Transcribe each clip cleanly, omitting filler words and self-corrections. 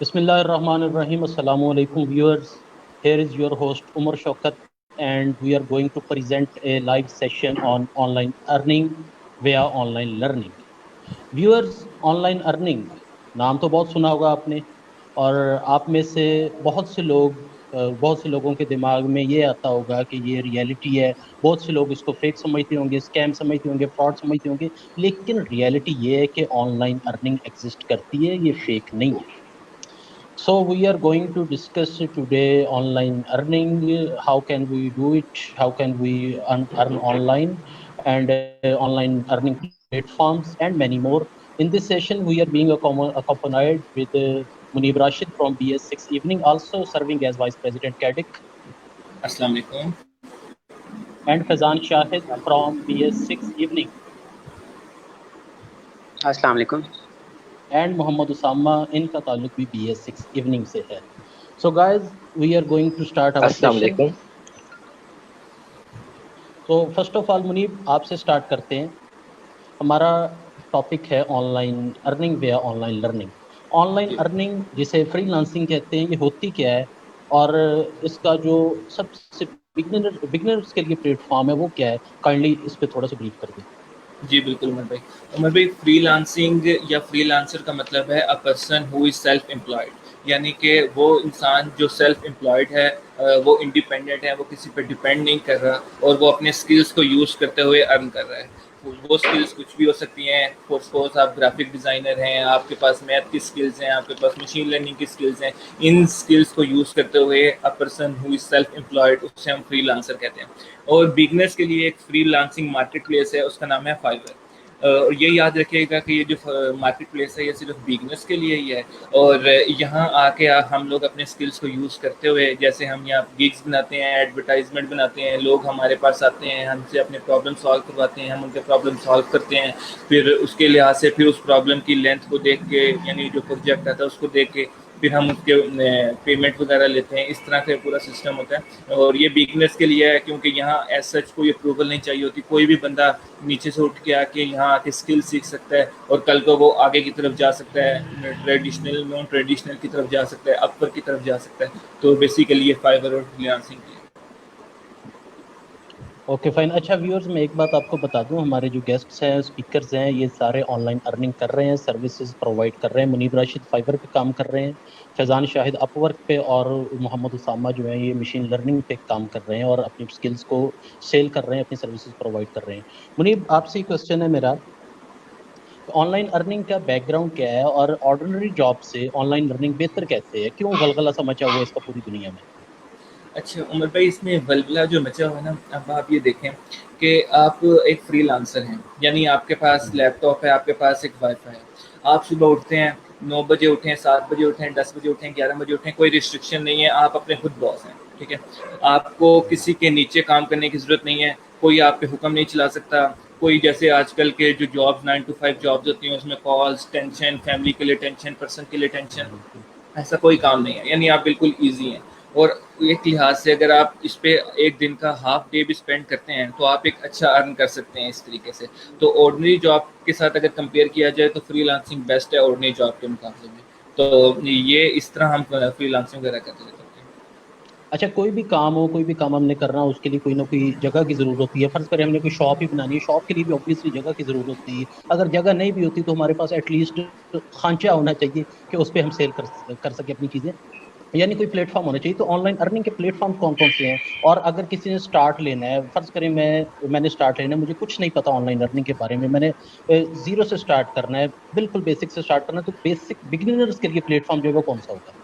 Bismillahirrahmanirrahim. Assalamu alaikum viewers. Here is your host Umar Shaukat, and we are going to present a live session on online earning via online learning. Viewers, online earning नाम तो बहुत सुना होगा आपने। और आप में से बहुत से लोगों के दिमाग में ये आता होगा कि ये रियलिटी है। बहुत से लोग इसको फेक समझते होंगे, स्कैम समझते होंगे, फ्रॉड समझते होंगे। लेकिन रियलिटी ये है कि ऑनलाइन अर्निंग एग्जिस्ट करती है, ये फेक नहीं है। So we are going to discuss today online earning. How can we do it? How can we earn online and online earning platforms and many more. In this session, we are being accompanied with Munib Rashid from BS6 Evening, also serving as Vice President CADIC, अस्सलाम वालेकुम and Fazan Shahid from BS6 Evening, अस्सलाम वालेकुम and Mohammad Usama, इनका ताल्लुक भी BS6 Evening से है. So guys, we are going to start our अस्सलाम session. वालेकुम। तो फर्स्ट ऑफ ऑल मुनीब, आपसे स्टार्ट करते हैं। हमारा टॉपिक है ऑनलाइन अर्निंग वेया ऑनलाइन लर्निंग। ऑनलाइन अर्निंग जिसे फ्रीलांसिंग कहते हैं, ये होती क्या है और इसका जो सबसे बिगिनर्स के लिए प्लेटफॉर्म है वो क्या है? काइंडली इस पे थोड़ा सा ब्रीफ कर दें। जी बिल्कुल उमर भाई फ्रीलांसिंग या फ्रीलांसर का मतलब है a person who is self employed, यानी कि वो इंसान जो सेल्फ एम्प्लॉयड है, वो इंडिपेंडेंट है, वो किसी पे डिपेंड नहीं कर रहा और वो अपने स्किल्स को यूज़ करते हुए अर्न कर रहा है। वो स्किल्स कुछ भी हो सकती हैं। सपोज आप ग्राफिक डिज़ाइनर हैं, आपके पास मैथ की स्किल्स हैं, आपके पास मशीन लर्निंग की स्किल्स हैं। इन स्किल्स को यूज़ करते हुए a person who is self employed, उससे हम फ्रीलांसर कहते हैं। और बिगनर्स के लिए एक फ्रीलांसिंग मार्केट प्लेस है, उसका नाम है फाइवर। और ये याद रखिएगा कि ये जो मार्केट प्लेस है ये सिर्फ बिगनर्स के लिए ही है। और यहाँ आके हम लोग अपने स्किल्स को यूज़ करते हुए, जैसे हम यहाँ गिग्स बनाते हैं, एडवर्टाइजमेंट बनाते हैं, लोग हमारे पास आते हैं, हमसे अपने प्रॉब्लम सॉल्व करवाते हैं, हम उनके प्रॉब्लम सॉल्व करते हैं। फिर उसके लिहाज से फिर उस प्रॉब्लम की लेंथ को देख के, यानी जो प्रोजेक्ट आता है उसको देख के फिर हम उसके पेमेंट वगैरह लेते हैं। इस तरह का पूरा सिस्टम होता है। और ये बिगनर्स के लिए है क्योंकि यहाँ एज सच कोई अप्रूवल नहीं चाहिए होती। कोई भी बंदा नीचे से उठ के आके यहाँ आके स्किल सीख सकता है और कल को वो आगे की तरफ जा सकता है, ट्रेडिशनल नॉन ट्रेडिशनल की तरफ जा सकता है, अपर की तरफ जा सकता है। तो बेसिकली ये फाइवर और फ्रीलांसिंग की। Okay fine. अच्छा व्यूअर्स, मैं एक बात आपको बता दूं, हमारे जो गेस्ट्स हैं, स्पीकर्स हैं, ये सारे ऑनलाइन अर्निंग कर रहे हैं, सर्विसेज प्रोवाइड कर रहे हैं। मुनीब राशिद फाइवर पे काम कर रहे हैं, फैज़ान शाहिद अपवर्क पे, और मोहम्मद उसामा जो है ये मशीन लर्निंग पे काम कर रहे हैं और अपनी स्किल्स को सेल कर रहे हैं, अपनी सर्विसेज प्रोवाइड कर रहे हैं। मुनीब, आपसे क्वेश्चन है मेरा, ऑनलाइन अर्निंग का बैकग्राउंड क्या है और ऑर्डिनरी जॉब से ऑनलाइन लर्निंग बेहतर कैसे है? क्यों गलगला सा मचा हुआ है इसका पूरी दुनिया में? अच्छा उमर भाई, इसमें वल्वला जो मचा हुआ है ना, अब आप ये देखें कि आप एक फ्रीलांसर हैं, यानी आपके पास लैपटॉप है, आपके पास एक वाईफाई है। आप सुबह उठते हैं, 9 बजे उठें, 7 बजे उठें, 10 बजे उठें, 11 बजे उठें, कोई रिस्ट्रिक्शन नहीं है। आप अपने खुद बॉस हैं, ठीक है। आपको किसी के नीचे काम करने की ज़रूरत नहीं है, कोई आप पे हुक्म नहीं चला सकता। कोई जैसे आजकल के जो जॉब्स 9 to 5 जॉब्स होती हैं, उसमें कॉल्स, टेंशन, फैमिली के लिए टेंशन, पर्सन के लिए टेंशन, ऐसा कोई काम नहीं है। यानी आप बिल्कुल ईजी हैं। और एक लिहाज से अगर आप इस पे एक दिन का हाफ डे भी स्पेंड करते हैं तो आप एक अच्छा अर्न कर सकते हैं इस तरीके से। तो ऑर्डिनरी जॉब के साथ अगर कंपेयर किया जाए तो फ्रीलांसिंग बेस्ट है ऑर्डिनरी जॉब के मुकाबले में। तो ये इस तरह हम फ्रीलांसिंग वगैरह करते हैं। अच्छा, कोई भी काम हो, कोई भी काम हमने करना हो, उसके लिए कोई ना कोई जगह की ज़रूरत होती है। फ़र्ज़ करें हमने कोई शॉप ही बनानी है, शॉप के लिए भी ऑब्वियसली जगह की ज़रूरत होती है। अगर जगह नहीं भी होती तो हमारे पास एटलीस्ट खांचा होना चाहिए कि उस पर हम सेल कर सकें अपनी चीज़ें, यानी कोई प्लेटफॉर्म होना चाहिए। तो ऑनलाइन अर्निंग के प्लेटफॉर्म कौन कौन से हैं? और अगर किसी ने स्टार्ट लेना है, फ़र्ज़ करें मैंने स्टार्ट लेना है, मुझे कुछ नहीं पता ऑनलाइन अर्निंग के बारे में, मैंने ज़ीरो से स्टार्ट करना है, बिल्कुल बेसिक से स्टार्ट करना है, तो बेसिक बिगिनर्स के लिए प्लेटफॉर्म जो है वो कौन सा होगा?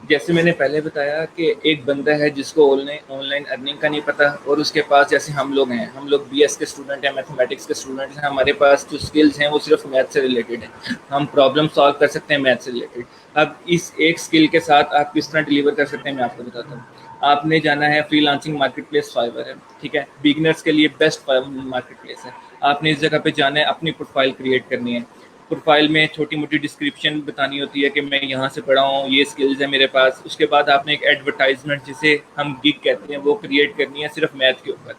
जैसे मैंने पहले बताया कि एक बंदा है जिसको ऑनलाइन अर्निंग का नहीं पता, और उसके पास, जैसे हम लोग हैं, हम लोग बीएस के स्टूडेंट हैं, मैथमेटिक्स के स्टूडेंट हैं, हमारे पास जो स्किल्स हैं वो सिर्फ मैथ से रिलेटेड हैं। हम प्रॉब्लम सॉल्व कर सकते हैं मैथ से रिलेटेड। अब इस एक स्किल के साथ आप किस तरह डिलीवर कर सकते हैं मैं आपको बताता हूँ। आपने जाना है फ्रीलांसिंग मार्केट प्लेस फाइवर है, ठीक है, बिगनर्स के लिए बेस्ट मार्केट प्लेस है। आपने इस जगह पे जाना है, अपनी प्रोफाइल क्रिएट करनी है। प्रोफाइल में छोटी मोटी डिस्क्रिप्शन बतानी होती है कि मैं यहाँ से पढ़ा हूँ, ये स्किल्स है मेरे पास। उसके बाद आपने एक एडवर्टाइजमेंट, जिसे हम गिग कहते हैं, वो क्रिएट करनी है सिर्फ मैथ के ऊपर।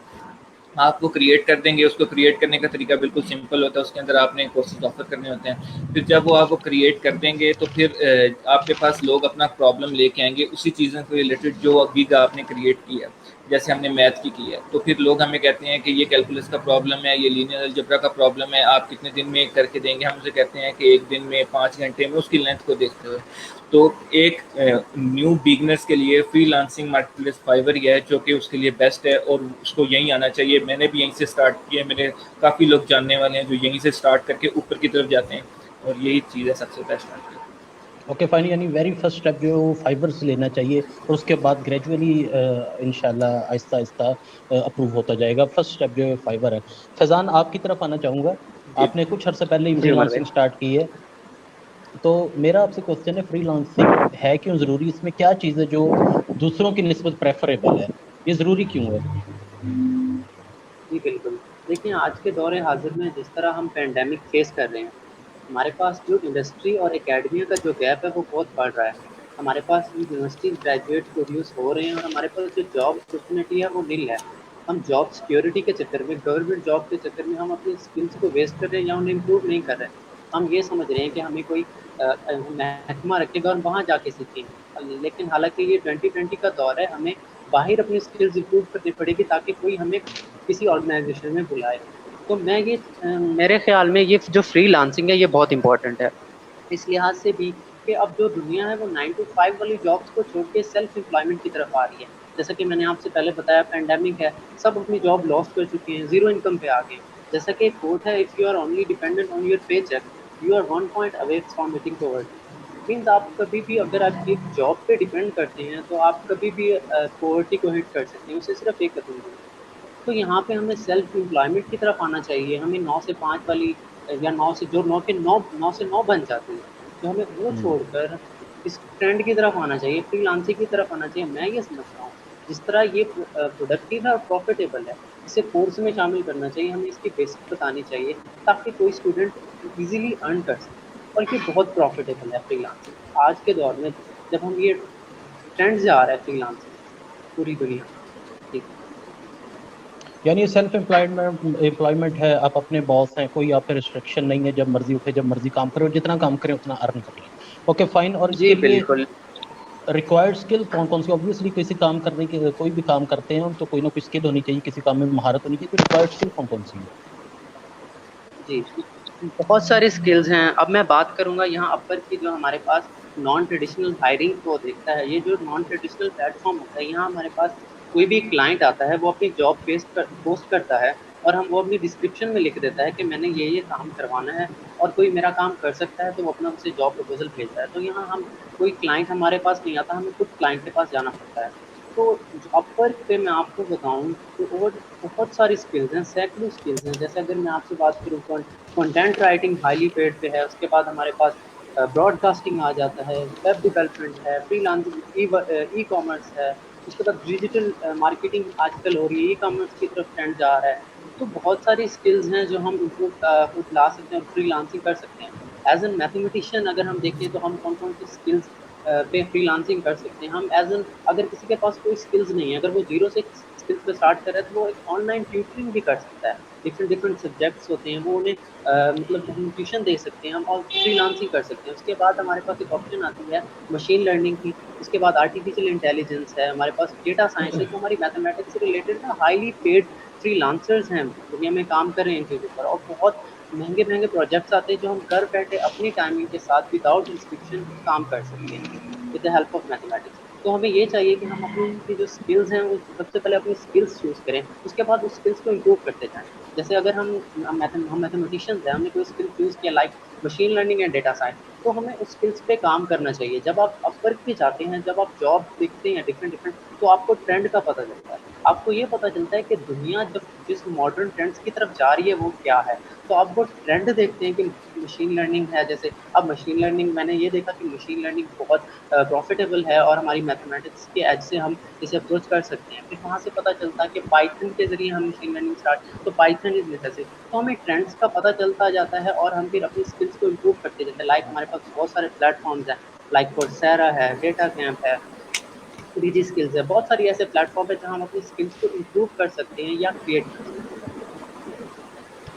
आप वो क्रिएट कर देंगे। उसको क्रिएट करने का तरीका बिल्कुल सिंपल होता है, उसके अंदर आपने कोर्सेज ऑफर करने होते हैं। फिर जब वो आप वो क्रिएट कर देंगे तो फिर आपके पास लोग अपना प्रॉब्लम लेके आएंगे उसी चीज़ों से रिलेटेड जो गिग आपने क्रिएट की है। जैसे हमने मैथ की है, तो फिर लोग हमें कहते हैं कि ये कैलकुलस का प्रॉब्लम है, ये लीनियर अलजेब्रा का प्रॉब्लम है, आप कितने दिन में करके देंगे। हम उसे कहते हैं कि 1 दिन में, 5 घंटे में, उसकी लेंथ को देखते हुए। तो एक न्यू बिगनर्स के लिए फ्रीलांसिंग मार्केटप्लेस फाइवर ही है जो कि उसके लिए बेस्ट है, और उसको यहीं आना चाहिए। मैंने भी यहीं से स्टार्ट किया है, मेरे काफ़ी लोग जानने वाले हैं जो यहीं से स्टार्ट करके ऊपर की तरफ जाते हैं, और यही चीज़ है सबसे बेस्ट। ओके फाइन, यानी वेरी फर्स्ट स्टेप जो फाइबर से लेना चाहिए और उसके बाद ग्रेजुअली इंशाल्लाह आहिस्ता आहिस्ता अप्रूव होता जाएगा। फर्स्ट स्टेप जो है फाइबर है। फैजान, आपकी तरफ आना चाहूँगा। जी आपने कुछ अर्से पहले ही जी उमर भाई। फ्रीलांसिंग स्टार्ट की है, तो मेरा आपसे क्वेश्चन है, फ्रीलांसिंग है क्यों ज़रूरी? इसमें क्या चीज़ है जो दूसरों की निस्बत प्रेफरेबल है? ये ज़रूरी क्यों है? जी बिल्कुल। देखिए, आज के दौर हाज़िर में जिस तरह हम पैंडेमिक फेस कर रहे हैं, हमारे पास जो इंडस्ट्री और एकेडमिया का जो गैप है वो बहुत बढ़ रहा है। हमारे पास यूनिवर्सिटी ग्रेजुएट्स प्रोड्यूस हो रहे हैं और हमारे पास जो जॉब अपॉर्चुनिटी है वो नील है। हम जॉब सिक्योरिटी के चक्कर में, गवर्नमेंट जॉब के चक्कर में हम अपनी स्किल्स को वेस्ट कर रहे हैं या उन्हें इम्प्रूव नहीं कर रहे हैं। हम ये समझ रहे हैं कि हमें कोई महकमा रखेगा और वहाँ जाके सीखेंगे। लेकिन हालाँकि ये 2020 का दौर है, हमें बाहर अपनी स्किल्स इम्प्रूव करनी पड़ेगी ताकि कोई हमें किसी ऑर्गेनाइजेशन में बुलाए। तो मेरे ख्याल में ये जो फ्रीलांसिंग है ये बहुत इंपॉर्टेंट है, इस लिहाज से भी कि अब जो दुनिया है वो 9 टू 5 वाली जॉब्स को छोड़ के सेल्फ एम्प्लॉयमेंट की तरफ आ रही है। जैसा कि मैंने आपसे पहले बताया, पैंडेमिक है, सब अपनी जॉब लॉस कर चुके हैं, ज़ीरो इनकम पे आ गए। जैसा कि एक कोट है, if you are only dependent on your paycheck, you are 1 point away from hitting poverty. Means आप कभी भी अगर आप एक जॉब पे डिपेंड करते हैं तो आप कभी भी पॉवर्टी को हिट कर सकते हैं, उसे सिर्फ एक कदम दूर। तो यहाँ पे हमें सेल्फ एम्प्लॉयमेंट की तरफ आना चाहिए। हमें 9 से 5 वाली या 9 से जो 9 के 9 से 9 बन जाती है, तो हमें वो छोड़कर इस ट्रेंड की तरफ आना चाहिए, फ्रीलांसिंग की तरफ आना चाहिए। मैं ये समझता हूँ, जिस तरह ये प्रोडक्टिव है और प्रॉफिटेबल है, इसे कोर्स में शामिल करना चाहिए, हमें इसकी बेसिक बतानी चाहिए ताकि कोई स्टूडेंट ईज़िली अर्न कर सके। और ये बहुत प्रॉफिटेबल है फ्रीलांसिंग। आज के दौर में जब हम ये ट्रेंड से आ रहा है फ्रीलांसिंग पूरी दुनिया में। जी। यानी सेल्फ एम्प्लॉयमेंट एम्प्लॉयमेंट है, आप अपने बॉस हैं, कोई आप पे रिस्ट्रिक्शन नहीं है, जब मर्जी उठे जब मर्जी काम करें और जितना काम करें उतना अर्न कर लें। Okay fine. और जी, इसके लिए बिल्कुल। रिक्वायर्ड स्किल कौन कौन सी? ऑब्वियसली किसी काम करने के, कोई भी काम करते हैं हम तो कोई ना कोई स्किल होनी चाहिए, किसी काम में महारत होनी चाहिए। तो रिक्वायर्ड स्किल कौन कौन सी है? जी, बहुत सारे स्किल्स हैं। अब मैं बात करूँगा यहाँ अपर की, जो हमारे पास नॉन ट्रेडिशनल हायरिंग को देखता है। ये जो नॉन ट्रेडिशनल प्लेटफ़ॉर्म होता है, यहाँ हमारे पास कोई भी क्लाइंट आता है, वो अपनी जॉब पोस्ट करता है और वो अपनी डिस्क्रिप्शन में लिख देता है कि मैंने ये काम करवाना है और कोई मेरा काम कर सकता है, तो वो अपना उसे जॉब प्रपोज़ल भेजता है। तो यहाँ हम कोई क्लाइंट हमारे पास नहीं आता, हमें खुद क्लाइंट के पास जाना पड़ता है। तो अपवर्क पे मैं आपको बताऊँ तो और बहुत सारी स्किल्स हैं, सैकड़ों स्किल्स हैं। जैसे अगर मैं आपसे बात करूँ, कंटेंट राइटिंग हाईली पेड पे है, उसके बाद हमारे पास ब्रॉडकास्टिंग आ जाता है, वेब डेवलपमेंट है, फ्रीलांसिंग, ई कॉमर्स है, उसके बाद डिजिटल मार्केटिंग आजकल हो रही है, ई कॉमर्स की तरफ ट्रेंड जा रहा है। तो बहुत सारी स्किल्स हैं जो हम इम्प्रूव खुद ला सकते हैं और फ्रीलांसिंग कर सकते हैं। एज एन मैथमेटिशियन अगर हम देखें तो हम कौन कौन सी स्किल्स पे फ्रीलांसिंग कर सकते हैं। हम एज एन, अगर किसी के पास कोई स्किल्स नहीं है, अगर वो जीरो से स्किल्स पे स्टार्ट कर रहा है, तो वो एक ऑनलाइन ट्यूटरिंग भी कर सकता है। डिफरेंट डिफरेंट सब्जेक्ट्स होते हैं, वो उन्हें मतलब हम ट्यूशन दे सकते हैं, हम और फ्रीलांसिंग कर सकते हैं। उसके बाद हमारे पास एक ऑप्शन आती है मशीन लर्निंग की, उसके बाद आर्टिफिशियल इंटेलिजेंस है, हमारे पास डेटा साइंस है, जो हमारी मैथमेटिक्स से रिलेटेड ना हाईली पेड फ्रीलांसर्स हैं, दुनिया में काम कर रहे हैं इन चीज़ों पर। और बहुत महंगे महंगे प्रोजेक्ट्स आते हैं जो हम घर बैठे अपनी टाइमिंग के साथ विदाउट रिस्ट्रिक्शन काम कर सकते हैं with the help of mathematics. तो हमें ये चाहिए कि हम अपनी जो स्किल्स हैं वो सबसे पहले अपनी स्किल्स चूज़ करें, उसके बाद उस स्किल्स को इम्प्रूव करते जाएँ। जैसे अगर हम मैथमेटिशियंस हैं, हमने कोई स्किल चूज़ किया like machine learning and data science, तो हमें उस स्किल्स पे काम करना चाहिए। जब आप अपवर्क पे जाते हैं, जब आप जॉब देखते हैं डिफरेंट डिफरेंट, तो आपको ट्रेंड का पता चलता है। आपको ये पता चलता है कि दुनिया जब जिस मॉडर्न ट्रेंड्स की तरफ जा रही है वो क्या है। तो आप वो ट्रेंड देखते हैं कि मशीन लर्निंग है, जैसे अब मशीन लर्निंग मैंने ये देखा कि मशीन लर्निंग बहुत प्रॉफिटेबल है और हमारी मैथमेटिक्स के एज से हम इसे अप्रोच कर सकते हैं। फिर वहाँ से पता चलता है कि पाइथन के ज़रिए हम मशीन लर्निंग स्टार्ट, तो पाइथन इज़ नेसेसरी। तो हमें ट्रेंड्स का पता चलता जाता है और हम फिर अपनी स्किल्स को इम्प्रूव करते जाते हैं। लाइक हमारे पास बहुत सारे प्लेटफॉर्म्स हैं, लाइक कोर्सेरा है, डेटा कैंप है, डीजी स्किल्स है, बहुत सारी ऐसे प्लेटफॉर्म है जहाँ हम अपनी स्किल्स को इम्प्रूव कर सकते हैं या क्रिएट कर सकते हैं।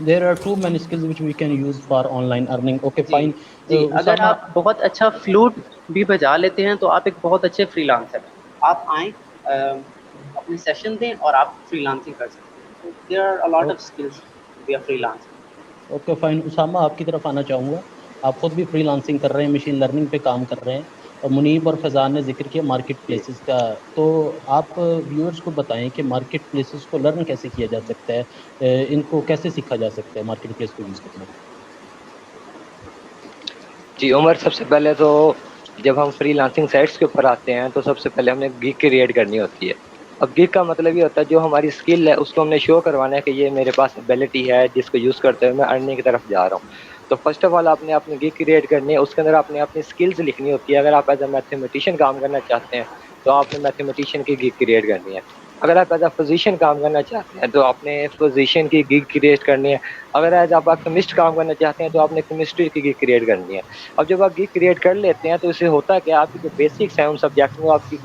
There are too many skills which we can use for online earning. Okay, ji, fine. जी, अगर Usama, आप बहुत अच्छा फ्लूट भी बजा लेते हैं, तो आप एक बहुत अच्छे फ्रीलांसर हैं। आप आएँ, अपने सेशन दें और आप फ्रीलांसिंग कर सकते हैं। So there are a lot o- of skills to be a freelancer. Okay fine, Usama आपकी तरफ आना चाहूँगा। आप खुद भी फ्रीलांसिंग कर रहे हैं, मशीन लर्निंग पे काम कर रहे हैं, और मुनीब और फैज़ान ने जिक्र किया मार्केट जी। प्लेसेस का। तो आप व्यूअर्स को बताएं कि मार्केट प्लेसेस को लर्न कैसे किया जा सकता है, इनको कैसे सीखा जा सकता है मार्केट प्लेस को यूज़ करना। जी उमर, सबसे पहले तो जब हम फ्रीलांसिंग साइट्स के ऊपर आते हैं तो सबसे पहले हमने गिग क्रिएट करनी होती है। अब गिग का मतलब ये होता है जो हमारी स्किल है उसको हमने शो करवाना है कि ये मेरे पास एबिलिटी है जिसको यूज़ करते हुए मैं अर्निंग की तरफ जा रहा हूँ। तो फर्स्ट ऑफ ऑल आपने अपनी गिग क्रिएट करनी है, उसके अंदर आपने अपनी स्किल्स लिखनी होती है। अगर आप एज अ मैथमेटिशियन काम करना चाहते हैं तो आपने मैथमेटिशियन की गिग क्रिएट करनी है। अगर आप एज अ फिजिशियन काम करना चाहते हैं तो आपने फिजिशियन की गिग क्रिएट करनी है। अगर एज आप केमिस्ट काम करना चाहते हैं तो आपने केमिस्ट्री की गिग क्रिएट करनी है। अब जब आप गिग क्रिएट कर लेते हैं तो इससे होता क्या है, आपकी जो बेसिक्स हैं उन सब्जेक्ट में वो आपकी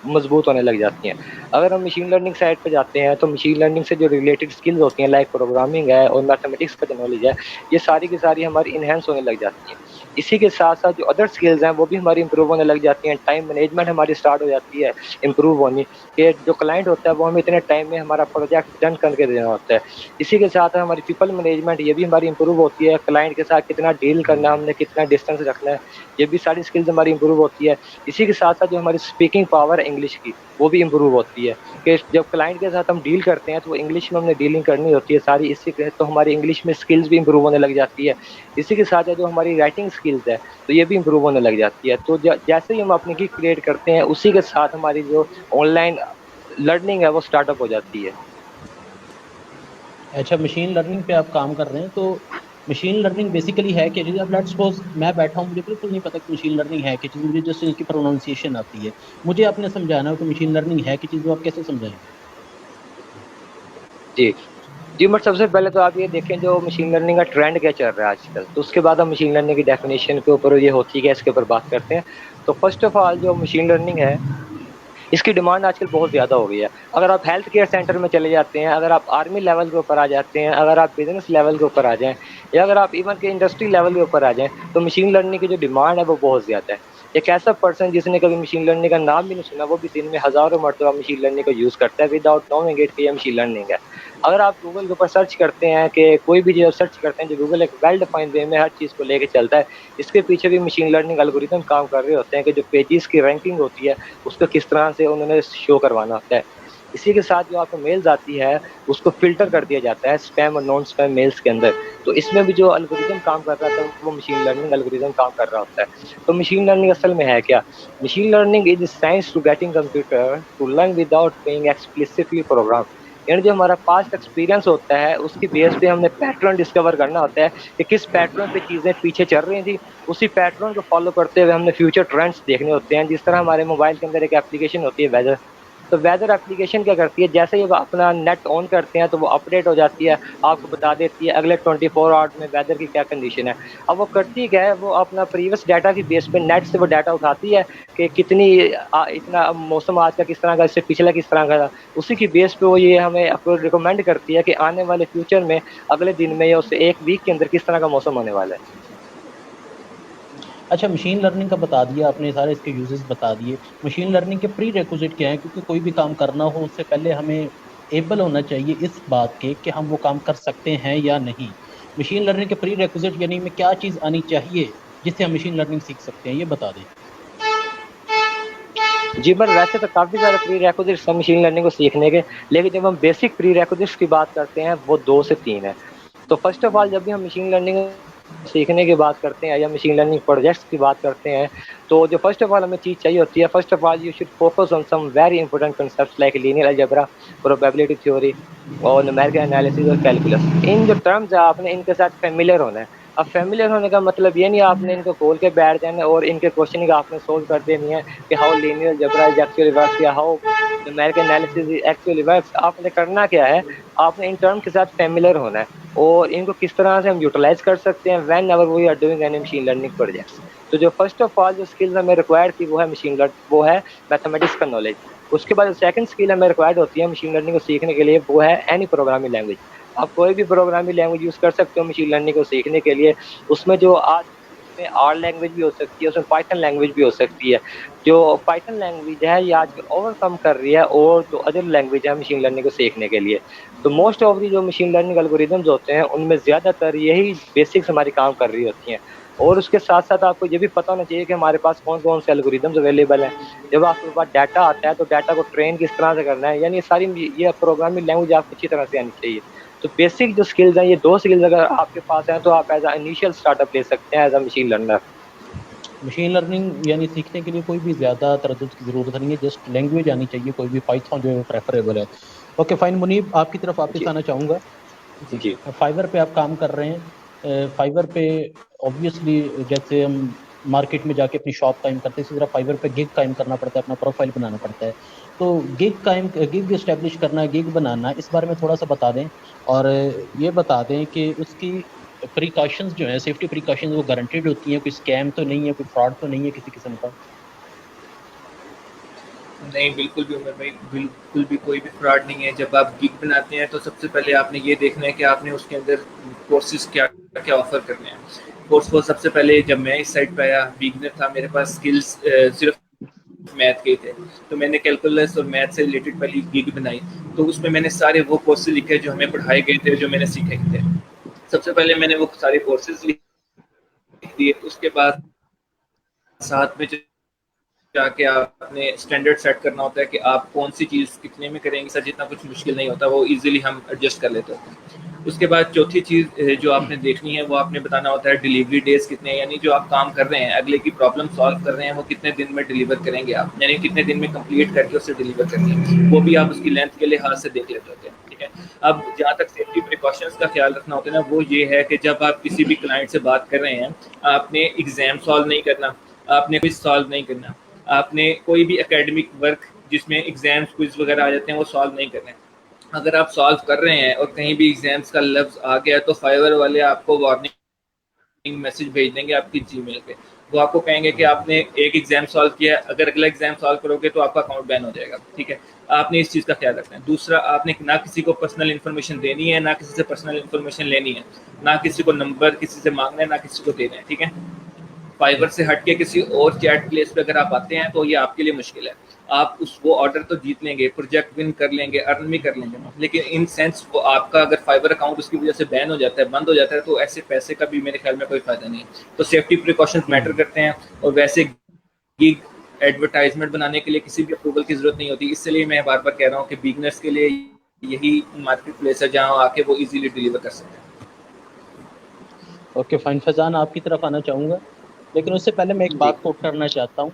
मजबूत होने लग जाती हैं। अगर हम मशीन लर्निंग साइड पे जाते हैं तो मशीन लर्निंग से जो रिलेटेड स्किल्स होती हैं लाइक प्रोग्रामिंग है और मैथमेटिक्स का जो नॉलेज है, ये सारी की सारी हमारी इनहेंस होने लग जाती हैं। इसी के साथ साथ जो अदर स्किल्स हैं वो भी हमारी इंप्रूव होने लग जाती हैं। टाइम मैनेजमेंट हमारी स्टार्ट हो जाती है इंप्रूव होनी, कि जो क्लाइंट होता है वो हमें इतने टाइम में हमारा प्रोजेक्ट डन करके देना होता है। इसी के साथ हमारी पीपल मैनेजमेंट ये भी हमारी इंप्रूव होती है। क्लाइंट के साथ कितना डील करना है, हमने कितना डिस्टेंस रखना है, ये भी सारी स्किल्स हमारी इंप्रूव होती है। इसी के साथ साथ जो हमारी स्पीकिंग पावर है इंग्लिश की, वो भी इंप्रूव होती है कि जब क्लाइंट के साथ हम डील करते हैं तो वो इंग्लिश में हमने डीलिंग करनी होती है सारी। इसी के तो हमारी इंग्लिश में स्किल्स भी इंप्रूव होने लग जाती है। इसी के साथ जो हमारी राइटिंग स्किल्स है तो ये भी इंप्रूव होने लग जाती है। तो जैसे ही हम अपनी की क्रिएट करते हैं उसी के साथ हमारी जो ऑनलाइन लर्निंग है वो स्टार्टअप हो जाती है। अच्छा, मशीन लर्निंग पे आप काम कर रहे हैं, तो मशीन लर्निंग बेसिकली है कि अब लेट्स सपोज मैं बैठा हूँ, मुझे बिल्कुल नहीं पता कि मशीन लर्निंग है कि चीज़, मुझे जस्ट इसकी प्रोनाउंसिएशन आती है, मुझे आपने समझाना हो कि मशीन लर्निंग है कि चीज़, वो आप कैसे समझाएंगे। जी जी, बट सबसे पहले तो आप ये देखें जो मशीन लर्निंग का ट्रेंड क्या चल रहा है आजकल, तो उसके बाद हम मशीन लर्निंग की डेफिनेशन के ऊपर ये होती है कि इसके ऊपर बात करते हैं। तो फर्स्ट ऑफ ऑल जो मशीन लर्निंग है इसकी डिमांड आजकल बहुत ज़्यादा हो गई है। अगर आप हेल्थ केयर सेंटर में चले जाते हैं, अगर आप आर्मी लेवल के ऊपर आ जाते हैं, अगर आप बिजनेस लेवल के ऊपर आ जाएँ, या अगर आप इवन के इंडस्ट्री लेवल के ऊपर आ जाएँ, तो मशीन लर्निंग की जो डिमांड है वो बहुत ज़्यादा है। एक ऐसा पर्सन जिसने कभी मशीन लर्निंग का नाम भी नहीं सुना, वो भी दिन में हज़ारों मरतबा मशीन लर्निंग को यूज़ करता है विदाउट नोइंग इट कि ये मशीन लर्निंग है। अगर आप गूगल के ऊपर सर्च करते हैं कि कोई भी चीज़ सर्च करते हैं, जो गूगल एक वेल डिफाइंड वे में हर चीज़ को लेके चलता है, इसके पीछे भी मशीन लर्निंग एल्गोरिथम काम कर रहे होते हैं कि जो पेजेस की रैंकिंग होती है उसको किस तरह से उन्होंने शो करवाना होता है। इसी के साथ जो आपको मेल्स आती है उसको फ़िल्टर कर दिया जाता है स्पैम और नॉन स्पैम मेल्स के अंदर। तो इसमें भी जो एल्गोरिथम काम कर रहा था वो मशीन लर्निंग एल्गोरिथम काम कर रहा होता है। तो मशीन लर्निंग असल में है क्या? Machine learning is science to getting computer to learn without being explicitly programmed. यानी जो हमारा पास्ट एक्सपीरियंस होता है उसकी बेस पे हमने पैटर्न डिस्कवर करना होता है कि किस पैटर्न पे चीज़ें पीछे चल रही थी, उसी पैटर्न को फॉलो करते हुए हमने फ्यूचर ट्रेंड्स देखने होते हैं। जिस तरह हमारे मोबाइल के अंदर एक एप्लीकेशन होती है वेदर, तो वेदर एप्लीकेशन क्या करती है, जैसे ही वो अपना नेट ऑन करते हैं तो वो अपडेट हो जाती है, आपको बता देती है अगले 24 आवर्स में वेदर की क्या कंडीशन है। अब वो करती क्या है, वो अपना प्रीवियस डाटा की बेस पे नेट से वो डाटा उठाती है कि कितनी इतना मौसम आज का किस तरह का, इससे पिछला किस तरह का था। उसी की बेस पे वो ये हमें आपको रिकमेंड करती है कि आने वाले फ्यूचर में अगले दिन में या उससे 1 वीक के अंदर किस तरह का मौसम होने वाला है। अच्छा, मशीन लर्निंग का बता दिया आपने, सारे इसके यूजेस बता दिए। मशीन लर्निंग के प्री रिक्विजिट क्या है, क्योंकि कोई भी काम करना हो उससे पहले हमें एबल होना चाहिए इस बात के कि हम वो काम कर सकते हैं या नहीं। मशीन लर्निंग के प्री रिक्विजिट यानी में क्या चीज़ आनी चाहिए जिससे हम मशीन लर्निंग सीख सकते हैं, ये बता दें। जी, पर वैसे तो काफ़ी सारे प्री रिक्विजिट्स हैं मशीन लर्निंग को सीखने के, लेकिन जब हम बेसिक प्री रिक्विजिट्स की बात करते हैं वो 2 से 3 हैं। तो फर्स्ट ऑफ ऑल जब भी हम मशीन लर्निंग सीखने की बात करते हैं या मशीन लर्निंग प्रोजेक्ट्स की बात करते हैं, तो जो फर्स्ट ऑफ ऑल हमें चीज़ चाहिए होती है, first of all you should focus on some very important concepts like linear algebra, probability theory और न्यूमेरिकल एनालिसिस और कैलकुलस। इन जो टर्म्स है आपने इनके साथ फ़ैमिलियर होना है। अब फ़ैमिलियर होने का मतलब ये नहीं आपने इनको खोल के बैठ जाना है और इनके क्वेश्चनिंग आपने सोल्व कर देनी है कि how linear algebra is actually works या how numerical analysis actually works. आपने करना क्या है, आपने इन टर्म के साथ फ़ैमिलियर होना है और इनको किस तरह से हम यूटिलाइज़ कर सकते हैं whenever we are doing any machine learning projects. तो जो फर्स्ट ऑफ ऑल जो स्किल्स हमें रिक्वायर्ड थी वो है मैथमेटिक्स का नॉलेज। उसके बाद सेकंड स्किल हमें रिक्वायर्ड होती है मशीन लर्निंग को सीखने के लिए, वो है एनी प्रोग्रामिंग लैंग्वेज। आप कोई भी प्रोग्रामिंग लैंग्वेज यूज़ कर सकते हो मशीन लर्निंग को सीखने के लिए। उसमें जो आज उसमें आर लैंग्वेज भी हो सकती है, उसमें पाइथन लैंग्वेज भी हो सकती है। जो पाइथन लैंग्वेज है ये आजकल ओवरकम कर रही है और जो अदर लैंग्वेज है मशीन लर्निंग को सीखने के लिए। तो मोस्ट ऑफ दी जो मशीन लर्निंग एल्गोरिदम्स होते हैं उनमें ज़्यादातर यही बेसिक्स हमारी काम कर रही होती हैं। और उसके साथ साथ आपको ये भी पता होना चाहिए कि हमारे पास कौन कौन से एल्गोरिदम्स अवेलेबल हैं। जब आपके पास डाटा आता है तो डाटा को ट्रेन किस तरह से करना है, यानी ये सारी ये प्रोग्रामिंग लैंग्वेज आपको अच्छी तरह से आनी चाहिए। तो बेसिक जो स्किल्स हैं, ये दो स्किल्स अगर आपके पास हैं तो आप एज इनिशियल स्टार्टअप ले सकते हैं as a machine learner. Machine learning यानी सीखने के लिए कोई भी ज़्यादा तरद्दुद की ज़रूरत नहीं है, जस्ट लैंग्वेज आनी चाहिए, कोई भी पाइथन जो है प्रेफरेबल है। ओके फाइन मुनीब, आपकी तरफ वापस जी आना चाहूँगा। जी फाइवर पे आप काम कर रहे हैं। फाइवर पे ऑब्वियसली जैसे हम मार्केट में जाके अपनी शॉप कायम करते हैं, इसी तरह फाइवर पे गिग कायम करना पड़ता है, अपना प्रोफाइल बनाना पड़ता है। तो गिग इस्टेब्लिश करना, गिग बनाना, इस बारे में थोड़ा सा बता दें। और ये बता दें कि उसकी प्रिकॉशंस जो है, सेफ्टी प्रिकॉशंस, वो गारंटेड होती हैं, कोई स्कैम तो नहीं है, कोई फ्रॉड तो नहीं है किसी किस्म का? नहीं, बिल्कुल भी उमर भाई, बिल्कुल भी कोई भी फ्रॉड नहीं है। जब आप गिग बनाते हैं तो सबसे पहले आपने ये देखना है कि आपने उसके अंदर कोर्सेज क्या क्या ऑफर करने हैं। कोर्स को सबसे पहले जब मैं इस साइट पे आया, बिगनर था, मेरे पास स्किल्स सिर्फ मैथ के थे, तो मैंने कैलकुलस और मैथ से रिलेटेड पहली गिग बनाई। तो उसमें मैंने सारे वो कोर्सेज लिखे जो हमें पढ़ाए गए थे, जो मैंने सीखे थे। सबसे पहले मैंने वो सारे कोर्सेज लिख दिए। उसके बाद साथ में जाके आपने स्टैंडर्ड सेट करना होता है कि आप कौन सी चीज़ कितने में करेंगे। सर जितना कुछ मुश्किल नहीं होता, वो इजीली हम एडजस्ट कर लेते होते हैं। उसके बाद चौथी चीज़ जो आपने देखनी है, वो आपने बताना होता है डिलीवरी डेज कितने हैं, यानी जो आप काम कर रहे हैं, अगले की प्रॉब्लम सॉल्व कर रहे हैं, वो कितने दिन में डिलीवर करेंगे आप, यानी कितने दिन में कंप्लीट करके उससे डिलीवर करेंगे। वो भी आप उसकी लेंथ के लिहाज से देख लेते होते हैं, ठीक है। अब जहाँ तक सेफ्टी प्रिकॉशंस का ख्याल रखना होता है ना, वो ये है कि जब आप किसी भी क्लाइंट से बात कर रहे हैं, आपने एग्जाम सॉल्व नहीं करना, आपने क्विज सॉल्व नहीं करना, आपने कोई भी एकेडमिक वर्क जिसमें एग्जाम्स क्विज वगैरह आ जाते हैं वो सॉल्व नहीं करने। अगर आप सॉल्व कर रहे हैं और कहीं भी एग्जाम्स का लफ्ज आ गया तो फाइवर वाले आपको वार्निंग मैसेज भेज देंगे आपकी जीमेल पे। वो आपको कहेंगे कि आपने एक एग्जाम सॉल्व किया है, अगर अगला एग्जाम सॉल्व करोगे तो आपका अकाउंट बैन हो जाएगा, ठीक है। आपने इस चीज़ का ख्याल रखना है। दूसरा, आपने ना किसी को पर्सनल इन्फॉर्मेशन देनी है, ना किसी से पर्सनल इन्फॉर्मेशन लेनी है, ना किसी को नंबर किसी से मांगना है, ना किसी को देना है, ठीक है। फाइवर से हट के किसी और चैट प्लेस पे अगर आप आते हैं तो ये आपके लिए मुश्किल है। आप उस वो ऑर्डर तो जीत लेंगे, प्रोजेक्ट विन कर लेंगे, अर्न भी कर लेंगे, लेकिन इन सेंस वो आपका अगर फाइवर अकाउंट उसकी वजह से बैन हो जाता है, बंद हो जाता है, तो ऐसे पैसे का भी मेरे ख्याल में कोई फायदा नहीं है। तो सेफ्टी प्रिकॉशंस मैटर करते हैं। और वैसे गिग एडवर्टाइजमेंट बनाने के लिए किसी भी अप्रूवल की जरूरत नहीं होती। इसलिए मैं बार बार कह रहा हूँ कि बिगनर्स के लिए यही मार्केट प्लेस है जहाँ आके वो इजीली डिलीवर कर सकते हैं। ओके फाइन, फैजान आपकी तरफ आना चाहूँगा, लेकिन उससे पहले मैं एक जी बात कोट करना चाहता हूँ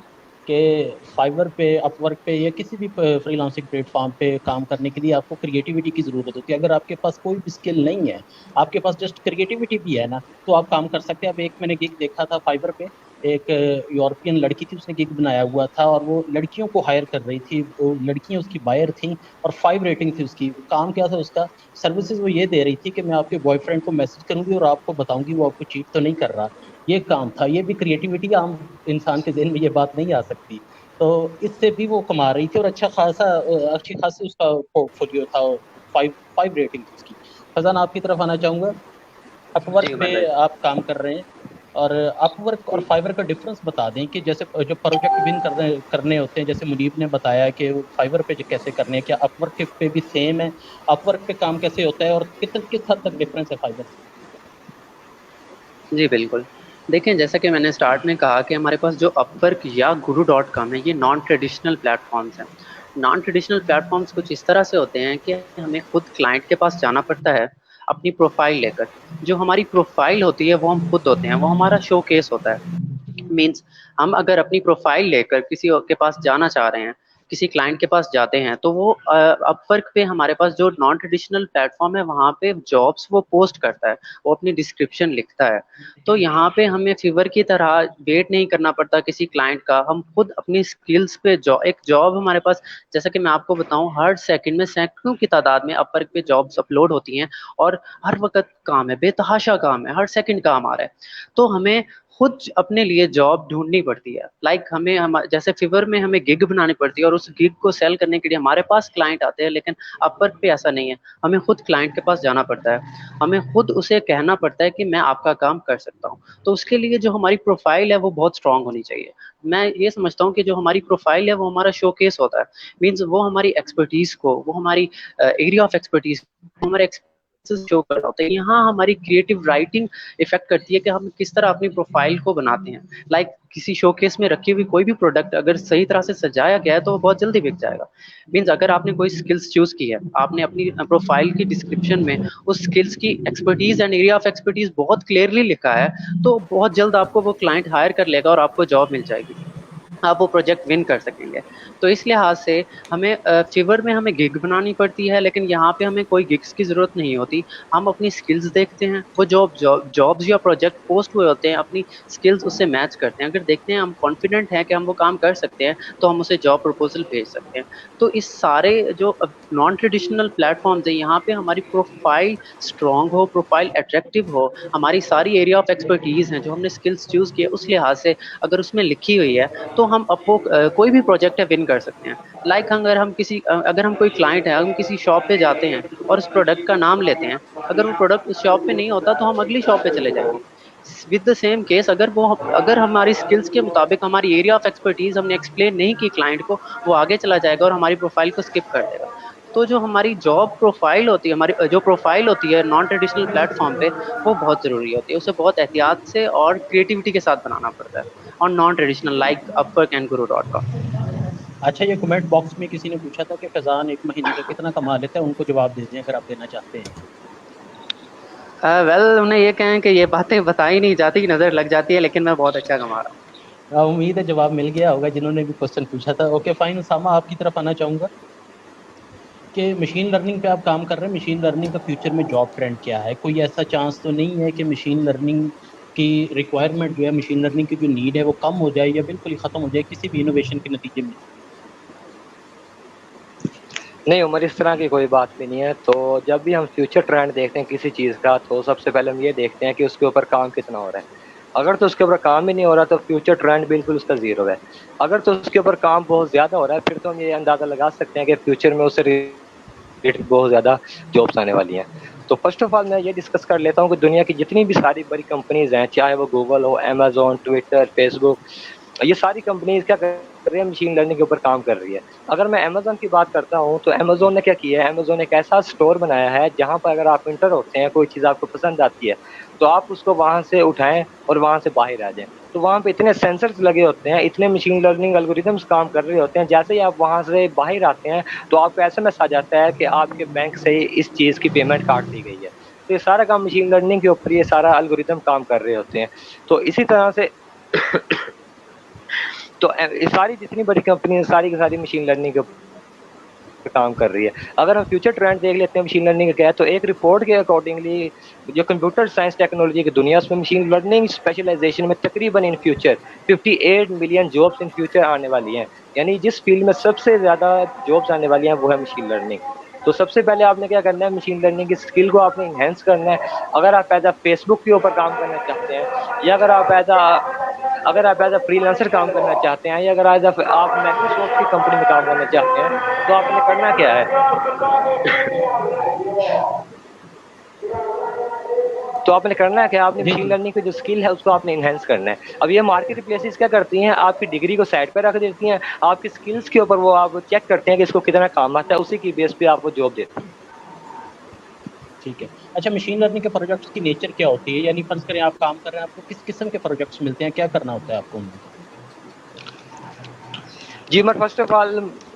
कि फाइवर पे, अपवर्क पे या किसी भी फ्रीलांसिंग प्लेटफॉर्म पे काम करने के लिए आपको क्रिएटिविटी की ज़रूरत होती है। अगर आपके पास कोई भी स्किल नहीं है, आपके पास जस्ट क्रिएटिविटी भी है ना, तो आप काम कर सकते हैं। अब एक मैंने गिग देखा था फाइवर पे, एक यूरोपियन लड़की थी, उसने गिग बनाया हुआ था और वो लड़कियों को हायर कर रही थी, वो लड़कियां उसकी बायर थी और 5 रेटिंग थी उसकी। काम क्या था उसका, सर्विसेज वो ये दे रही थी कि मैं आपके बॉयफ्रेंड को मैसेज करूंगी और आपको बताऊंगी वो आपको चीट तो नहीं कर रहा। ये काम था, ये भी क्रिएटिविटी, आम इंसान के ज़हन में ये बात नहीं आ सकती। तो इससे भी वो कमा रही थी और अच्छी खासी उसका पोर्टफोलियो था। 5 रेटिंग थी उसकी। फजान आपकी तरफ आना चाहूंगा। अपवर्क जी पे उमर भाई। आप काम कर रहे हैं, और अपवर्क और फाइवर का डिफरेंस बता दें कि जैसे जो प्रोजेक्ट विन करने होते हैं, जैसे मुनीब ने बताया कि फाइवर पे कैसे करने हैं, क्या अपवर्क पे भी सेम है? अपवर्क पे काम कैसे होता है और किस हद तक डिफरेंस है फाइवर से? जी बिल्कुल। देखें, जैसा कि मैंने स्टार्ट में कहा कि हमारे पास जो अपवर्क या गुरु डॉट कॉम है, ये नॉन ट्रेडिशनल प्लेटफॉर्म्स हैं। नॉन ट्रेडिशनल प्लेटफॉर्म्स कुछ इस तरह से होते हैं कि हमें खुद क्लाइंट के पास जाना पड़ता है अपनी प्रोफाइल लेकर। जो हमारी प्रोफाइल होती है वो हम खुद होते हैं, वो हमारा शो केस होता है। मीन्स हम अगर अपनी प्रोफाइल लेकर किसी और के पास जाना चाह रहे हैं, किसी क्लाइंट के पास जाते हैं, तो वो अपवर्क पे हमारे पास जो नॉन ट्रेडिशनल प्लेटफॉर्म है वहाँ पे जॉब्स वो पोस्ट करता है, वो अपनी डिस्क्रिप्शन लिखता है। तो यहाँ पे हमें फीवर की तरह वेट नहीं करना पड़ता किसी क्लाइंट का, हम खुद अपनी स्किल्स पे एक जॉब हमारे पास, जैसा कि मैं आपको बताऊं, हर सेकंड में सैकड़ों की तादाद में अपवर्क पे जॉब्स अपलोड होती हैं और हर वक्त काम है, बेतहाशा काम है, हर सेकंड काम आ रहा है। तो हमें खुद अपने लिए जॉब ढूंढनी पड़ती है। लाइक जैसे फिवर में हमें गिग बनानी पड़ती है और उस गिग को सेल करने के लिए हमारे पास क्लाइंट आते हैं, लेकिन अपवर्क पे ऐसा नहीं है। हमें खुद क्लाइंट के पास जाना पड़ता है, हमें खुद उसे कहना पड़ता है कि मैं आपका काम कर सकता हूँ। तो उसके लिए जो हमारी प्रोफाइल है वो बहुत स्ट्रांग होनी चाहिए। मैं ये समझता हूँ कि जो हमारी प्रोफाइल है वो हमारा शोकेस होता है। मीन्स वो हमारी एक्सपर्टीज को, वो हमारी एरिया ऑफ एक्सपर्टीज, हमारे शो कर रहा होता है। यहाँ हमारी क्रिएटिव राइटिंग इफेक्ट करती है कि हम किस तरह अपनी प्रोफाइल को बनाते हैं। लाइक किसी शोकेस में रखी हुई कोई भी प्रोडक्ट अगर सही तरह से सजाया गया है तो वो बहुत जल्दी बिक जाएगा। मीन्स अगर आपने कोई स्किल्स चूज की है, आपने अपनी प्रोफाइल की डिस्क्रिप्शन में उस स्किल्स की expertise and area of expertise बहुत क्लियरली लिखा है, तो बहुत जल्द आपको वो क्लाइंट हायर कर लेगा और आपको जॉब मिल जाएगी, आप वो प्रोजेक्ट विन कर सकेंगे। तो इस लिहाज से हमें फिवर में हमें गिग बनानी पड़ती है, लेकिन यहाँ पे हमें कोई गिग्स की ज़रूरत नहीं होती। हम अपनी स्किल्स देखते हैं, वो जॉब्स या प्रोजेक्ट पोस्ट हुए होते हैं, अपनी स्किल्स उससे मैच करते हैं। अगर देखते हैं हम कॉन्फिडेंट हैं कि हम वो काम कर सकते हैं, तो हम उसे जॉब प्रपोजल भेज सकते हैं। तो इस सारे जो नॉन ट्रेडिशनल प्लेटफॉर्म्स है, यहाँ पे हमारी प्रोफाइल स्ट्रॉन्ग हो, प्रोफाइल अट्रैक्टिव हो, हमारी सारी एरिया ऑफ एक्सपर्टीज़ हैं जो हमने स्किल्स चूज़ किए उस लिहाज से अगर उसमें लिखी हुई है, तो हम आपको कोई भी प्रोजेक्ट है विन कर सकते हैं। लाइक अगर हम कोई क्लाइंट है, हम किसी शॉप पे जाते हैं और उस प्रोडक्ट का नाम लेते हैं, अगर वो प्रोडक्ट उस शॉप पे नहीं होता तो हम अगली शॉप पे चले जाएंगे। विद द सेम केस, अगर हमारी स्किल्स के मुताबिक हमारी एरिया ऑफ एक्सपर्टीज हमने एक्सप्लेन नहीं की क्लाइंट को, वो आगे चला जाएगा और हमारी प्रोफाइल को स्किप कर देगा। तो जो हमारी जॉब प्रोफाइल होती है, हमारी जो प्रोफाइल होती है नॉन ट्रेडिशनल प्लेटफॉर्म पे, वो बहुत ज़रूरी होती है। उसे बहुत एहतियात से और क्रिएटिविटी के साथ बनाना पड़ता है और non traditional like Upwork and guru.com। अच्छा, ये कमेंट बॉक्स में किसी ने पूछा था कि फैजान 1 महीने का कितना कमा लेता है, उनको जवाब दे दें अगर आप देना चाहते हैं। वेल उन्हें ये कहें कि ये बातें बताई नहीं जाती, नज़र लग जाती है, लेकिन मैं बहुत अच्छा कमा रहा हूँ। उम्मीद है जवाब मिल गया होगा जिन्होंने भी क्वेश्चन पूछा था। ओके फाइन, उसामा आपकी तरफ आना चाहूँगा कि मशीन लर्निंग पे आप काम कर रहे हैं, मशीन लर्निंग का फ्यूचर में जॉब ट्रेंड क्या है? कोई ऐसा चांस तो नहीं है कि मशीन लर्निंग की रिक्वायरमेंट जो है, मशीन लर्निंग की जो नीड है वो कम हो जाए या बिल्कुल ही ख़त्म हो जाए किसी भी इनोवेशन के नतीजे में? नहीं उमर, इस तरह की कोई बात भी नहीं है। तो जब भी हम फ्यूचर ट्रेंड देखते हैं किसी चीज़ का, तो सबसे पहले हम ये देखते हैं कि उसके ऊपर काम कितना हो रहा है। अगर तो उसके ऊपर काम ही नहीं हो रहा तो फ्यूचर ट्रेंड बिल्कुल उसका ज़ीरो है। अगर तो उसके ऊपर काम बहुत ज़्यादा हो रहा है, फिर तो हम ये अंदाज़ा लगा सकते हैं कि फ्यूचर में उससे रिलेटेड बहुत ज़्यादा जॉब्स आने वाली हैं। तो फर्स्ट ऑफ ऑल मैं ये डिस्कस कर लेता हूँ कि दुनिया की जितनी भी सारी बड़ी कंपनीज़ हैं, चाहे वो गूगल हो, अमेज़न, ट्विटर, फेसबुक, ये सारी कंपनीज क्या कर रही है, मशीन लर्निंग के ऊपर काम कर रही है। अगर मैं अमेज़न की बात करता हूँ तो अमेज़न ने क्या किया है, अमेज़न एक ऐसा स्टोर बनाया है जहाँ पर अगर आप इंटर होते हैं, कोई चीज़ आपको पसंद आती है, तो आप उसको वहाँ से उठाएं और वहाँ से बाहर आ जाएं। तो वहाँ पे इतने सेंसर्स लगे होते हैं, इतने मशीन लर्निंग एल्गोरिदम्स काम कर रहे होते हैं, जैसे ही आप वहाँ से बाहर आते हैं तो आपको एसएमएस आ जाता है कि आपके बैंक से इस चीज़ की पेमेंट काट दी गई है। तो ये सारा काम मशीन लर्निंग के ऊपर ये सारा एल्गोरिदम काम कर रहे होते हैं। तो इसी तरह से तो ये सारी जितनी बड़ी कंपनी है, सारी की सारी मशीन लर्निंग के ऊपर काम कर रही है। अगर हम फ्यूचर ट्रेंड देख लेते हैं मशीन लर्निंग का क्या है, तो एक रिपोर्ट के अकॉर्डिंगली जो कंप्यूटर साइंस टेक्नोलॉजी की दुनिया, उसमें मशीन लर्निंग स्पेशलाइजेशन में तकरीबन in future 58 million jobs in future आने वाली हैं। यानी जिस फील्ड में सबसे ज़्यादा जॉब्स आने वाली हैं वो है मशीन लर्निंग। तो सबसे पहले आपने क्या करना है, मशीन लर्निंग की स्किल को आपने इन्हेंस करना है। अगर आप एज अ फेसबुक के ऊपर काम करना चाहते हैं, या अगर आप एज अ फ्रीलांसर काम करना चाहते हैं, या अगर आप माइक्रोसॉफ्ट की कंपनी में काम करना चाहते हैं, तो आपने करना क्या है तो आपने करना है कि आपने जी मशीन जी। लर्निंग की जो स्किल है उसको आपने इन्हेंस करना है। अब ये मार्केट प्लेसेस क्या करती हैं, आपकी डिग्री को साइड पर रख देती हैं, आपकी स्किल्स के ऊपर वो आप चेक करते हैं कि इसको कितना काम आता है, उसी की बेस पे आपको जॉब देती हैं। ठीक है। अच्छा, मशीन लर्निंग के प्रोजेक्ट्स की नेचर क्या होती है? यानी फर्ज करें आप काम कर रहे हैं, आपको किस किस्म के प्रोजेक्ट्स मिलते हैं, क्या करना होता है आपको उनमें? जी मैं फर्स्ट ऑफ ऑल,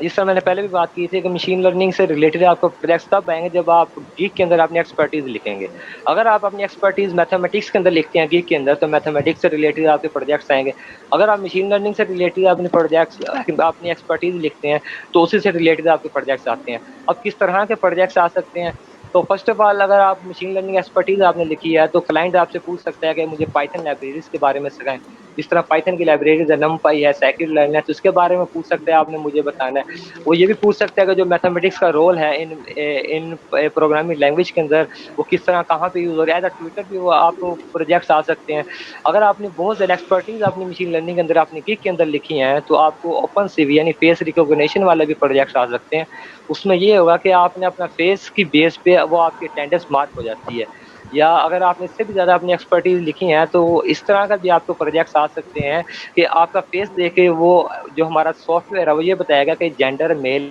जिस तरह मैंने पहले भी बात की थी कि मशीन लर्निंग से रिलेटेड आपको प्रोजेक्ट्स तब आएंगे जब आप गीक के अंदर अपनी एक्सपर्टीज़ लिखेंगे। अगर आप अपनी एक्सपर्टीज़ मैथमेटिक्स के अंदर लिखते हैं गीक के अंदर, तो मैथमेटिक्स से रिलेटेड आपके प्रोजेक्ट्स आएंगे। अगर आप मशीन लर्निंग से रिलेटेड अपनी एक्सपर्टीज़ लिखते हैं, तो उसी से रिलेटेड आपके प्रोजेक्ट्स आते हैं। अब किस तरह के प्रोजेक्ट्स आ सकते हैं, तो फर्स्ट ऑफ ऑल अगर आप मशीन लर्निंग एक्सपर्टीज़ आपने लिखी है, तो क्लाइंट आपसे पूछ सकता है कि मुझे पाइथन लाइब्रेरीज के बारे में सिखाएं। जिस तरह पाइथन की लाइब्रेरीज है, नमपाई है, scikit-learn है, तो उसके बारे में पूछ सकते हैं, आपने मुझे बताना है। वो ये भी पूछ सकते हैं कि जो मैथमेटिक्स का रोल है इन प्रोग्रामिंग लैंग्वेज के अंदर, वो किस तरह कहाँ पे यूज़ हो रहा है। एज़ अ ट्यूटर भी वो आपको प्रोजेक्ट्स आ सकते हैं। अगर आपने बहुत ज़्यादा एक्सपर्टीज़ अपनी मशीन लर्निंग के अंदर, अपनी गिग के अंदर लिखी हैं, तो आपको ओपन सीवी यानी फेस रिकॉग्निशन वाले भी प्रोजेक्ट्स आ सकते हैं। उसमें ये होगा कि आपने अपना फेस की बेस पे वो आपकी अटेंडेंस मार्क हो जाती है। या अगर आपने इससे भी ज़्यादा अपनी एक्सपर्टीज़ लिखी हैं, तो इस तरह का भी आपको प्रोजेक्ट्स आ सकते हैं कि आपका फेस देख के वो जो हमारा सॉफ्टवेयर है, वो ये बताएगा कि जेंडर मेल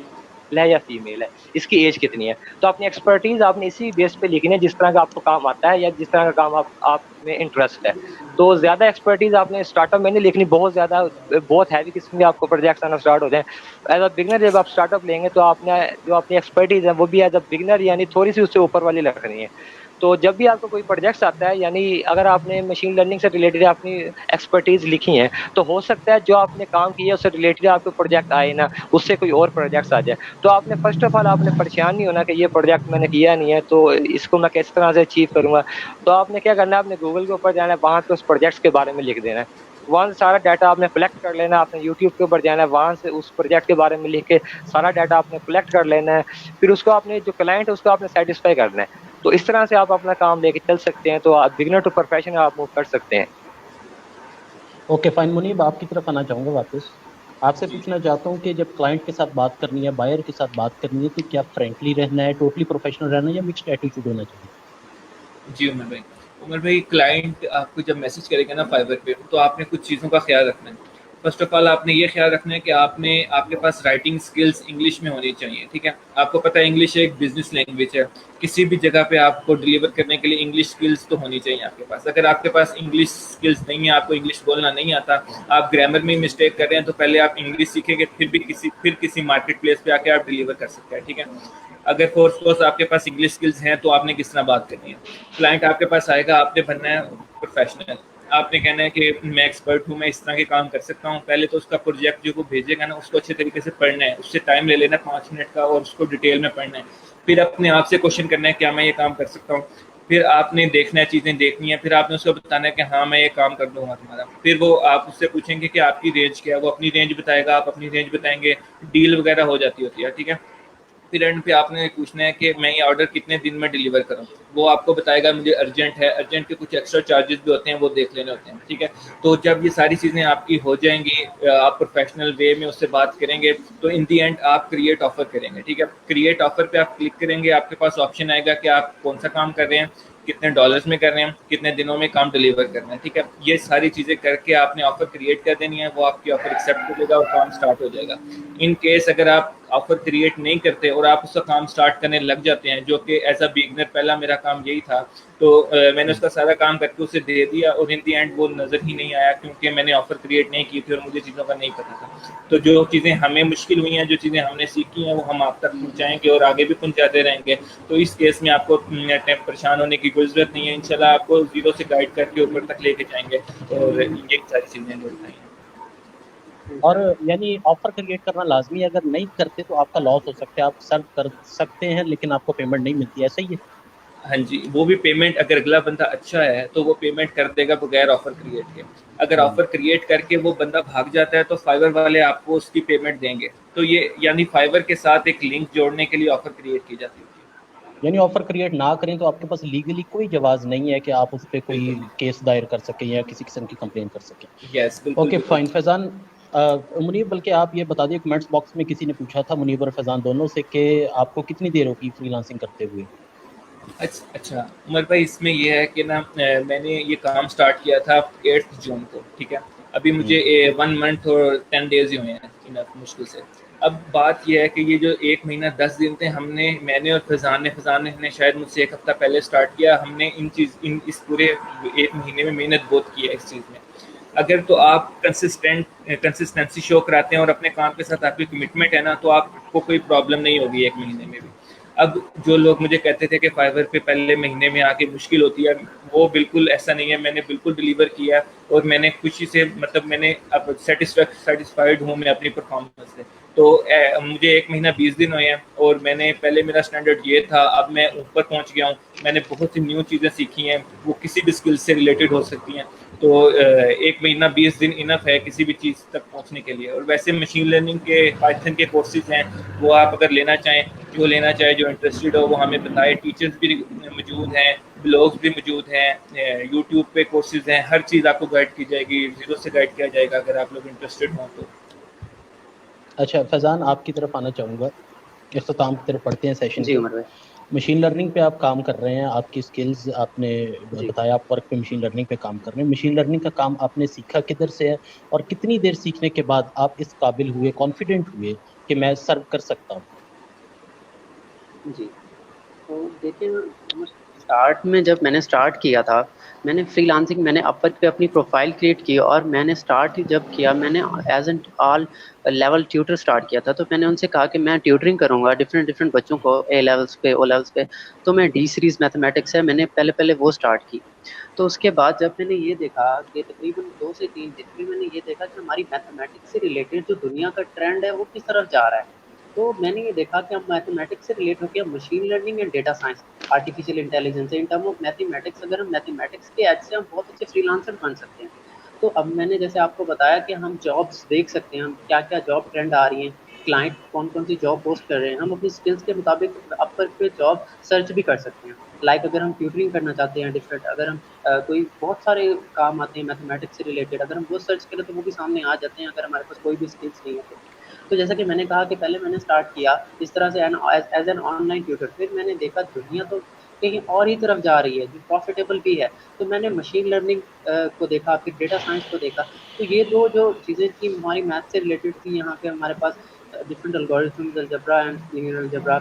है या फीमेल है, इसकी एज कितनी है। तो अपनी एक्सपर्टीज़ आपने इसी बेस पे लिखनी है, जिस तरह का आपको काम आता है या जिस तरह का काम आप में इंटरेस्ट है। तो ज़्यादा एक्सपर्टीज़ आपने स्टार्टअप में नहीं लिखनी, बहुत हैवी किस्म के आपको प्रोजेक्ट्स आना स्टार्ट हो जाएँ। एज़ अ बिगिनर जब आप स्टार्टअप लेंगे, तो आपने जो अपनी एक्सपर्टीज़ है, वो भी एज़ अ बिगिनर यानी थोड़ी-सी उससे ऊपर वाली रखनी है। तो जब भी आपको कोई प्रोजेक्ट्स आता है, यानी अगर आपने मशीन लर्निंग से रिलेटेड अपनी एक्सपर्टीज़ लिखी है, तो हो सकता है जो आपने काम किया उससे रिलेटेड आपको प्रोजेक्ट आए ना, उससे कोई और प्रोजेक्ट्स आ जाए। तो आपने फर्स्ट ऑफ ऑल आपने परेशान नहीं होना कि ये प्रोजेक्ट मैंने किया नहीं है, तो इसको मैं किस तरह से अचीव करूँगा। तो आपने क्या करना है, आपने गूगल के ऊपर जाना है, वहाँ पे उस प्रोजेक्ट्स के बारे में लिख देना है। वहाँ से सारा डाटा आपने कलेक्ट कर लेना है, आपने यूट्यूब के ऊपर जाना है, वहाँ से उस प्रोजेक्ट के बारे में लिख के सारा डाटा आपने कलेक्ट कर लेना है। फिर उसको आपने जो क्लाइंट है उसको आपने सैटिस्फाई करना है। तो इस तरह से आप अपना काम लेके चल सकते हैं, तो आप बिगिनर टू प्रोफेशनल आप मूव कर सकते हैं। ओके फाइन मुनीब, आपकी तरफ आना चाहूँगा वापस। आपसे जी पूछना चाहता हूँ कि जब क्लाइंट के साथ बात करनी है, बायर के साथ बात करनी है, तो क्या फ्रेंकली रहना है, टोटली प्रोफेशनल रहना है, या मिक्स्ड एटीट्यूड होना चाहिए? जी उमर भाई क्लाइंट आपको जब मैसेज करेगा ना फाइवर पे, तो आपने कुछ चीज़ों का ख्याल रखना है। फर्स्ट ऑफ ऑल आपने ये ख्याल रखना है कि आपके पास राइटिंग स्किल्स इंग्लिश में होनी चाहिए, ठीक है। आपको पता है इंग्लिश एक बिजनेस लैंग्वेज है, किसी भी जगह पे आपको डिलीवर करने के लिए इंग्लिश स्किल्स तो होनी चाहिए आपके पास। अगर आपके पास इंग्लिश स्किल्स नहीं है, आपको इंग्लिश बोलना नहीं आता, आप ग्रामर में मिस्टेक कर रहे हैं, तो पहले आप इंग्लिश सीखेंगे, फिर किसी मार्केट प्लेस पे आके आप डिलीवर कर सकते हैं, ठीक है। अगर फोर्स कोर्स आपके पास इंग्लिश स्किल्स हैं, तो आपने किस तरह बात करनी है। क्लाइंट आपके पास आएगा, आपने बनना है प्रोफेशनल। आपने कहना है कि मैं एक्सपर्ट हूँ, मैं इस तरह के काम कर सकता हूँ। पहले तो उसका प्रोजेक्ट जो वो भेजेगा ना, उसको अच्छे तरीके से पढ़ना है, उससे टाइम ले लेना 5 मिनट का, और उसको डिटेल में पढ़ना है। फिर अपने आप से क्वेश्चन करना है, क्या मैं ये काम कर सकता हूँ। फिर आपने देखना है, चीज़ें देखनी है, फिर आपने उसको बताना है कि हाँ मैं ये काम कर दूंगा तुम्हारा। फिर वो आप उससे पूछेंगे कि आपकी रेंज क्या है, वो अपनी रेंज बताएगा, आप अपनी रेंज बताएंगे, डील वगैरह हो जाती होती है, ठीक है। फिर एंड पे आपने पूछना है कि मैं ये ऑर्डर कितने दिन में डिलीवर करूं। वो आपको बताएगा मुझे अर्जेंट है, अर्जेंट के कुछ एक्स्ट्रा चार्जेस भी होते हैं, वो देख लेने होते हैं, ठीक है। तो जब ये सारी चीज़ें आपकी हो जाएंगी, आप प्रोफेशनल वे में उससे बात करेंगे, तो इन दी एंड आप क्रिएट ऑफर करेंगे, ठीक है। क्रिएट ऑफर पे आप क्लिक करेंगे, आपके पास ऑप्शन आएगा कि आप कौन सा काम कर रहे हैं, कितने डॉलर्स में कर रहे हैं, कितने दिनों में काम डिलीवर करना है, ठीक है। ये सारी चीज़ें करके आपने ऑफर क्रिएट कर देनी है, वो आपकी ऑफर एक्सेप्ट कर लेगा और काम स्टार्ट हो जाएगा। इन केस अगर आप ऑफर क्रिएट नहीं करते और आप उसका काम स्टार्ट करने लग जाते हैं, जो कि एज अ बिगनर पहला मेरा काम यही था, तो मैंने उसका सारा काम करके उसे दे दिया, और इन दी एंड वो नज़र ही नहीं आया, क्योंकि मैंने ऑफर क्रिएट नहीं की थी और मुझे चीज़ों का नहीं पता था। तो जो चीज़ें हमें मुश्किल हुई हैं, जो चीज़ें हमने सीखी हैं, वो हम आप तक पहुँचाएंगे और आगे भी पहुँचाते रहेंगे। तो इस केस में आपको परेशान होने की कोई ज़रूरत नहीं है। इंशाल्लाह आपको जीरो से गाइड करके ऊपर तक लेके जाएंगे, और ये सारी चीज़ें जोड़ना है। और यानी ऑफर क्रिएट करना लाजमी है, अगर नहीं करते तो आपका लॉस हो सकता है। आप सर्व कर सकते हैं लेकिन आपको पेमेंट नहीं मिलती है, ऐसा ही है? हाँ जी, वो भी पेमेंट, अगर अगला बंदा अच्छा है तो वो पेमेंट कर देगा बगैर ऑफर क्रिएट के। अगर ऑफर क्रिएट करके वो बंदा भाग जाता है, तो फाइवर वाले आपको उसकी पेमेंट देंगे। तो ये यानी फाइवर के साथ एक लिंक जोड़ने के लिए ऑफर क्रिएट की जाती है। यानी ऑफर क्रिएट ना करें तो आपके पास लीगली कोई जवाब नहीं है कि आप उस पर कोई बिल्कुल, केस दायर कर सकें या किसी किस्म की कंप्लेन कर सकें। यस, बिल्कुल, ओके बिल्कुल। फाइन फैजान, मुनीब, बल्कि आप ये बता दिए, कमेंट्स बॉक्स में किसी ने पूछा था मुनीब और फैजान दोनों से कि आपको कितनी देर होगी फ्रीलांसिंग करते हुए? अच्छा उमर भाई, इसमें ये है कि ना मैंने ये काम स्टार्ट किया था 8 जून को, ठीक है। अभी मुझे 1 मंथ और 10 डेज ही हुए हैं, इनफ मुश्किल से। अब बात यह है कि ये जो 1 महीना 10 दिन थे, मैंने और फैजान ने शायद मुझसे 1 हफ्ता पहले स्टार्ट किया। हमने इस पूरे 1 महीने में मेहनत बहुत की है इस चीज़ में। अगर तो आप कंसिस्टेंसी शो कराते हैं और अपने काम के साथ आपकी कमिटमेंट है ना, तो आपको कोई प्रॉब्लम नहीं होगी 1 महीने में भी। अब जो लोग मुझे कहते थे कि फाइवर पे पहले महीने में आके मुश्किल होती है, वो बिल्कुल ऐसा नहीं है। मैंने बिल्कुल डिलीवर किया, और मैंने खुशी से, मतलब मैंने अब सेटिस्फाइड हूँ मैं अपनी परफॉर्मेंस से। तो मुझे 1 महीना 20 दिन हुए हैं, और मैंने पहले मेरा स्टैंडर्ड ये था, अब मैं ऊपर पहुँच गया हूँ। मैंने बहुत सी न्यू चीज़ें सीखी हैं, वो किसी भी स्किल से रिलेटेड हो सकती हैं। तो 1 महीना 20 दिन इनफ है किसी भी चीज़ तक पहुंचने के लिए। और वैसे मशीन लर्निंग के पाइथन के कोर्सेज हैं, वो आप अगर लेना चाहें, जो लेना चाहे, जो इंटरेस्टेड हो, वो हमें बताए। टीचर्स भी मौजूद हैं, ब्लॉग्स भी मौजूद हैं, यूट्यूब पे कोर्सेज हैं, हर चीज़ आपको गाइड की जाएगी, ज़ीरो से गाइड किया जाएगा अगर आप लोग इंटरेस्टेड हों तो। अच्छा फैज़ान, आपकी तरफ आना चाहूँगा, इख्तिताम की तरफ पढ़ते हैं सेशन जी के। उमर भाई। मशीन लर्निंग पे आप काम कर रहे हैं, आपकी स्किल्स आपने जी बताया, आप वर्क पे मशीन लर्निंग पे काम कर रहे हैं। मशीन लर्निंग का काम आपने सीखा किधर से है, और कितनी देर सीखने के बाद आप इस काबिल हुए, कॉन्फिडेंट हुए कि मैं सर्व कर सकता हूँ? जी। तो देखिए, स्टार्ट में जब मैंने स्टार्ट किया था, मैंने फ्रीलांसिंग, मैंने अपवर्क पे अपनी प्रोफाइल क्रिएट की और मैंने स्टार्ट ही जब किया, मैंने as an all level tutor start किया था। तो मैंने उनसे कहा कि मैं ट्यूटरिंग करूंगा डिफरेंट डिफरेंट बच्चों को, ए लेवल्स पे, ओ लेवल्स पे। तो मैं डी सीरीज मैथमेटिक्स है, मैंने पहले पहले वो स्टार्ट की। तो उसके बाद जब मैंने ये देखा कि तकरीबन 2 से 3 दिन में मैंने ये देखा कि हमारी मैथमेटिक्स से रिलेटेड जो दुनिया का ट्रेंड है वो किस तरफ जा रहा है। तो मैंने ये देखा कि हम मैथमेटिक्स से रिलेट होकर machine learning and data science, artificial intelligence, in term of mathematics, अगर हम मैथमेटिक्स के एज से हम बहुत अच्छे फ्रीलांसर बन सकते हैं। तो अब मैंने जैसे आपको बताया कि हम जॉब्स देख सकते हैं, हम क्या क्या जॉब ट्रेंड आ रही हैं, क्लाइंट कौन कौन सी जॉब पोस्ट कर रहे हैं, हम अपनी स्किल्स के मुताबिक अपवर्क पे जॉब सर्च भी कर सकते हैं। लाइक अगर हम ट्यूटरिंग करना चाहते हैं डिफरेंट, अगर हम कोई बहुत सारे काम आते हैं मैथमेटिक्स से रिलेटेड, अगर हम वो सर्च करें तो वो भी सामने आ जाते हैं, अगर हमारे पास कोई भी स्किल्स नहीं है तो जैसा कि मैंने कहा कि पहले मैंने स्टार्ट किया इस तरह से एज एन ऑनलाइन ट्यूटर, फिर मैंने देखा दुनिया तो कहीं और ही तरफ जा रही है जो प्रॉफिटेबल भी है। तो मैंने मशीन लर्निंग को देखा, फिर डेटा साइंस को देखा। तो ये दो जो चीज़ें थी हमारी मैथ से रिलेटेड थी, यहाँ पे हमारे पास different algorithms, algebra and linear algebra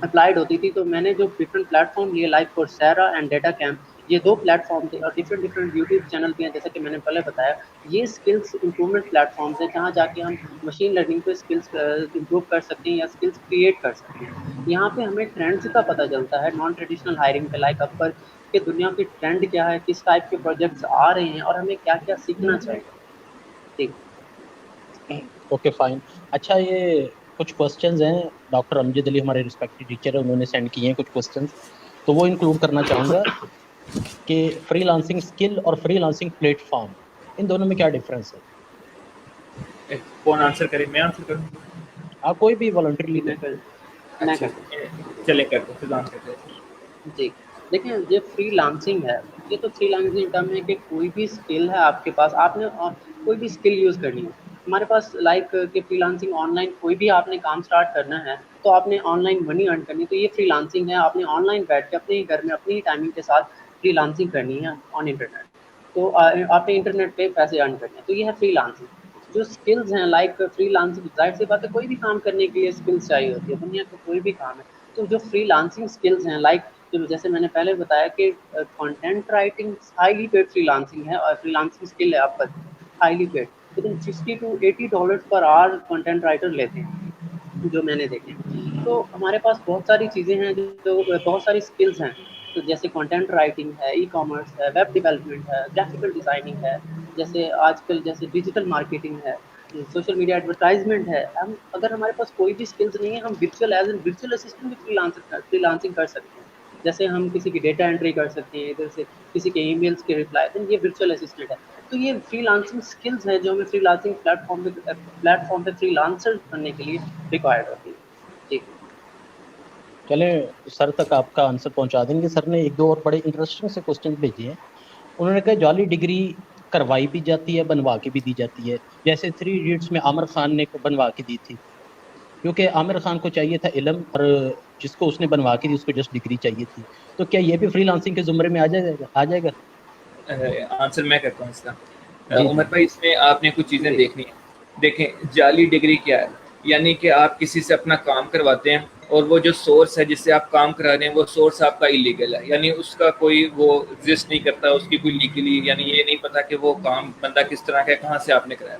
applied होती थी। तो मैंने जो डिफरेंट प्लेटफॉर्म लिए like Coursera and DataCamp, ये 2 प्लेटफॉर्म थे, और डिफरेंट डिफरेंट यूट्यूब चैनल भी हैं जैसा कि मैंने पहले बताया। ये स्किल्स इम्प्रूवमेंट प्लेटफॉर्म्स हैं जहाँ जाके हम मशीन लर्निंग पे स्किल्स इम्प्रूव कर सकते हैं या स्किल्स क्रिएट कर सकते हैं। यहाँ पे हमें ट्रेंड्स का पता चलता है नॉन ट्रेडिशनल हायरिंग पे, लाइक अपवर्क के दुनिया के ट्रेंड क्या है, किस टाइप के प्रोजेक्ट्स आ रहे हैं और हमें क्या क्या सीखना चाहिए। ठीक। Okay fine. अच्छा, ये कुछ क्वेश्चंस हैं, डॉक्टर अमजद अली हमारे रिस्पेक्टेड टीचर है, उन्होंने सेंड किए हैं कुछ क्वेश्चंस, तो वो इंक्लूड करना चाहूँगा कि फ्रीलांसिंग स्किल और फ्रीलांसिंग प्लेटफॉर्म, इन दोनों में क्या डिफरेंस है? कौन आंसर करे, मैं आंसर करूँ? आप कोई भी वॉलंटरली मैं दें। अच्छा, चले करते हैं, फिर आंसर करते हैं। जी। देखिए, ये फ्रीलांसिंग है, ये तो फ्रीलांसिंग टर्म है कि कोई भी स्किल है आपके पास, आपने कोई भी स्किल यूज़ करनी है। हमारे पास लाइक कि फ्रीलांसिंग ऑनलाइन कोई भी आपने काम स्टार्ट करना है, तो आपने ऑनलाइन मनी अर्न करनी है, तो ये फ्रीलांसिंग है। आपने ऑनलाइन बैठ के अपने ही घर में अपनी ही टाइमिंग के साथ फ्रीलांसिंग करनी है ऑन इंटरनेट। तो आपने इंटरनेट पे पैसे अर्न करने हैं, तो ये है फ्रीलांसिंग। जो स्किल्स हैं लाइक फ्रीलांसिंग, ज़ाहिर सी बात है कोई भी काम करने के लिए स्किल्स चाहिए होती है, दुनिया का कोई भी काम है। तो जो फ्रीलांसिंग स्किल्स हैं लाइक, तो जैसे मैंने पहले बताया कि content writing highly paid freelancing है, और फ्रीलांसिंग स्किल है आपका highly paid, within $60 to $80 per hour content writer लेते हैं जो मैंने देखे हैं। तो हमारे पास बहुत सारी चीज़ें हैं जो बहुत सारी स्किल्स हैं, तो जैसे कंटेंट राइटिंग है, ई कॉमर्स है, वेब डेवलपमेंट है, ग्राफिकल डिज़ाइनिंग है, जैसे आजकल जैसे डिजिटल मार्केटिंग है, सोशल मीडिया एडवर्टाइजमेंट है। हम अगर हमारे पास कोई भी स्किल्स नहीं है, हम वर्चुअल असिस्टेंट भी फ्रीलांसिंग कर सकते हैं। जैसे हम किसी की डेटा एंट्री कर सकते हैं, इधर से किसी के ईमेल्स के रिप्लाई, तो ये वर्चुअल असिस्टेंट है। तो ये फ्रीलांसिंग स्किल्स है जो हमें फ्रीलांसिंग प्लेटफॉर्म पे फ्रीलांसर बनने के लिए रिक्वायर्ड होती है। जी। चले, सर तक आपका आंसर पहुंचा देंगे। सर ने एक दो और बड़े इंटरेस्टिंग से क्वेश्चन भेजे हैं। उन्होंने कहा जाली डिग्री करवाई भी जाती है, बनवा के भी दी जाती है, जैसे 3 इडियट्स में आमिर खान ने बनवा के दी थी, क्योंकि आमिर खान को चाहिए था इल्म, और जिसको उसने बनवा के दी उसको जस्ट डिग्री चाहिए थी। तो क्या ये भी फ्रीलांसिंग के जुमरे में आ जाएगा? आंसर मैं करता हूँ इसका। जी उमर जी भाई, इसमें आपने कुछ चीज़ें देखनी है। देखें, जाली डिग्री क्या है, यानी कि आप किसी से अपना काम करवाते हैं और वो जो सोर्स है जिससे आप काम करा रहे हैं वो सोर्स आपका इलीगल है, यानी उसका कोई वो एग्जिस्ट नहीं करता, उसकी कोई लीगली, यानी ये नहीं पता कि वो काम बंदा किस तरह का है, कहाँ से आपने कराया।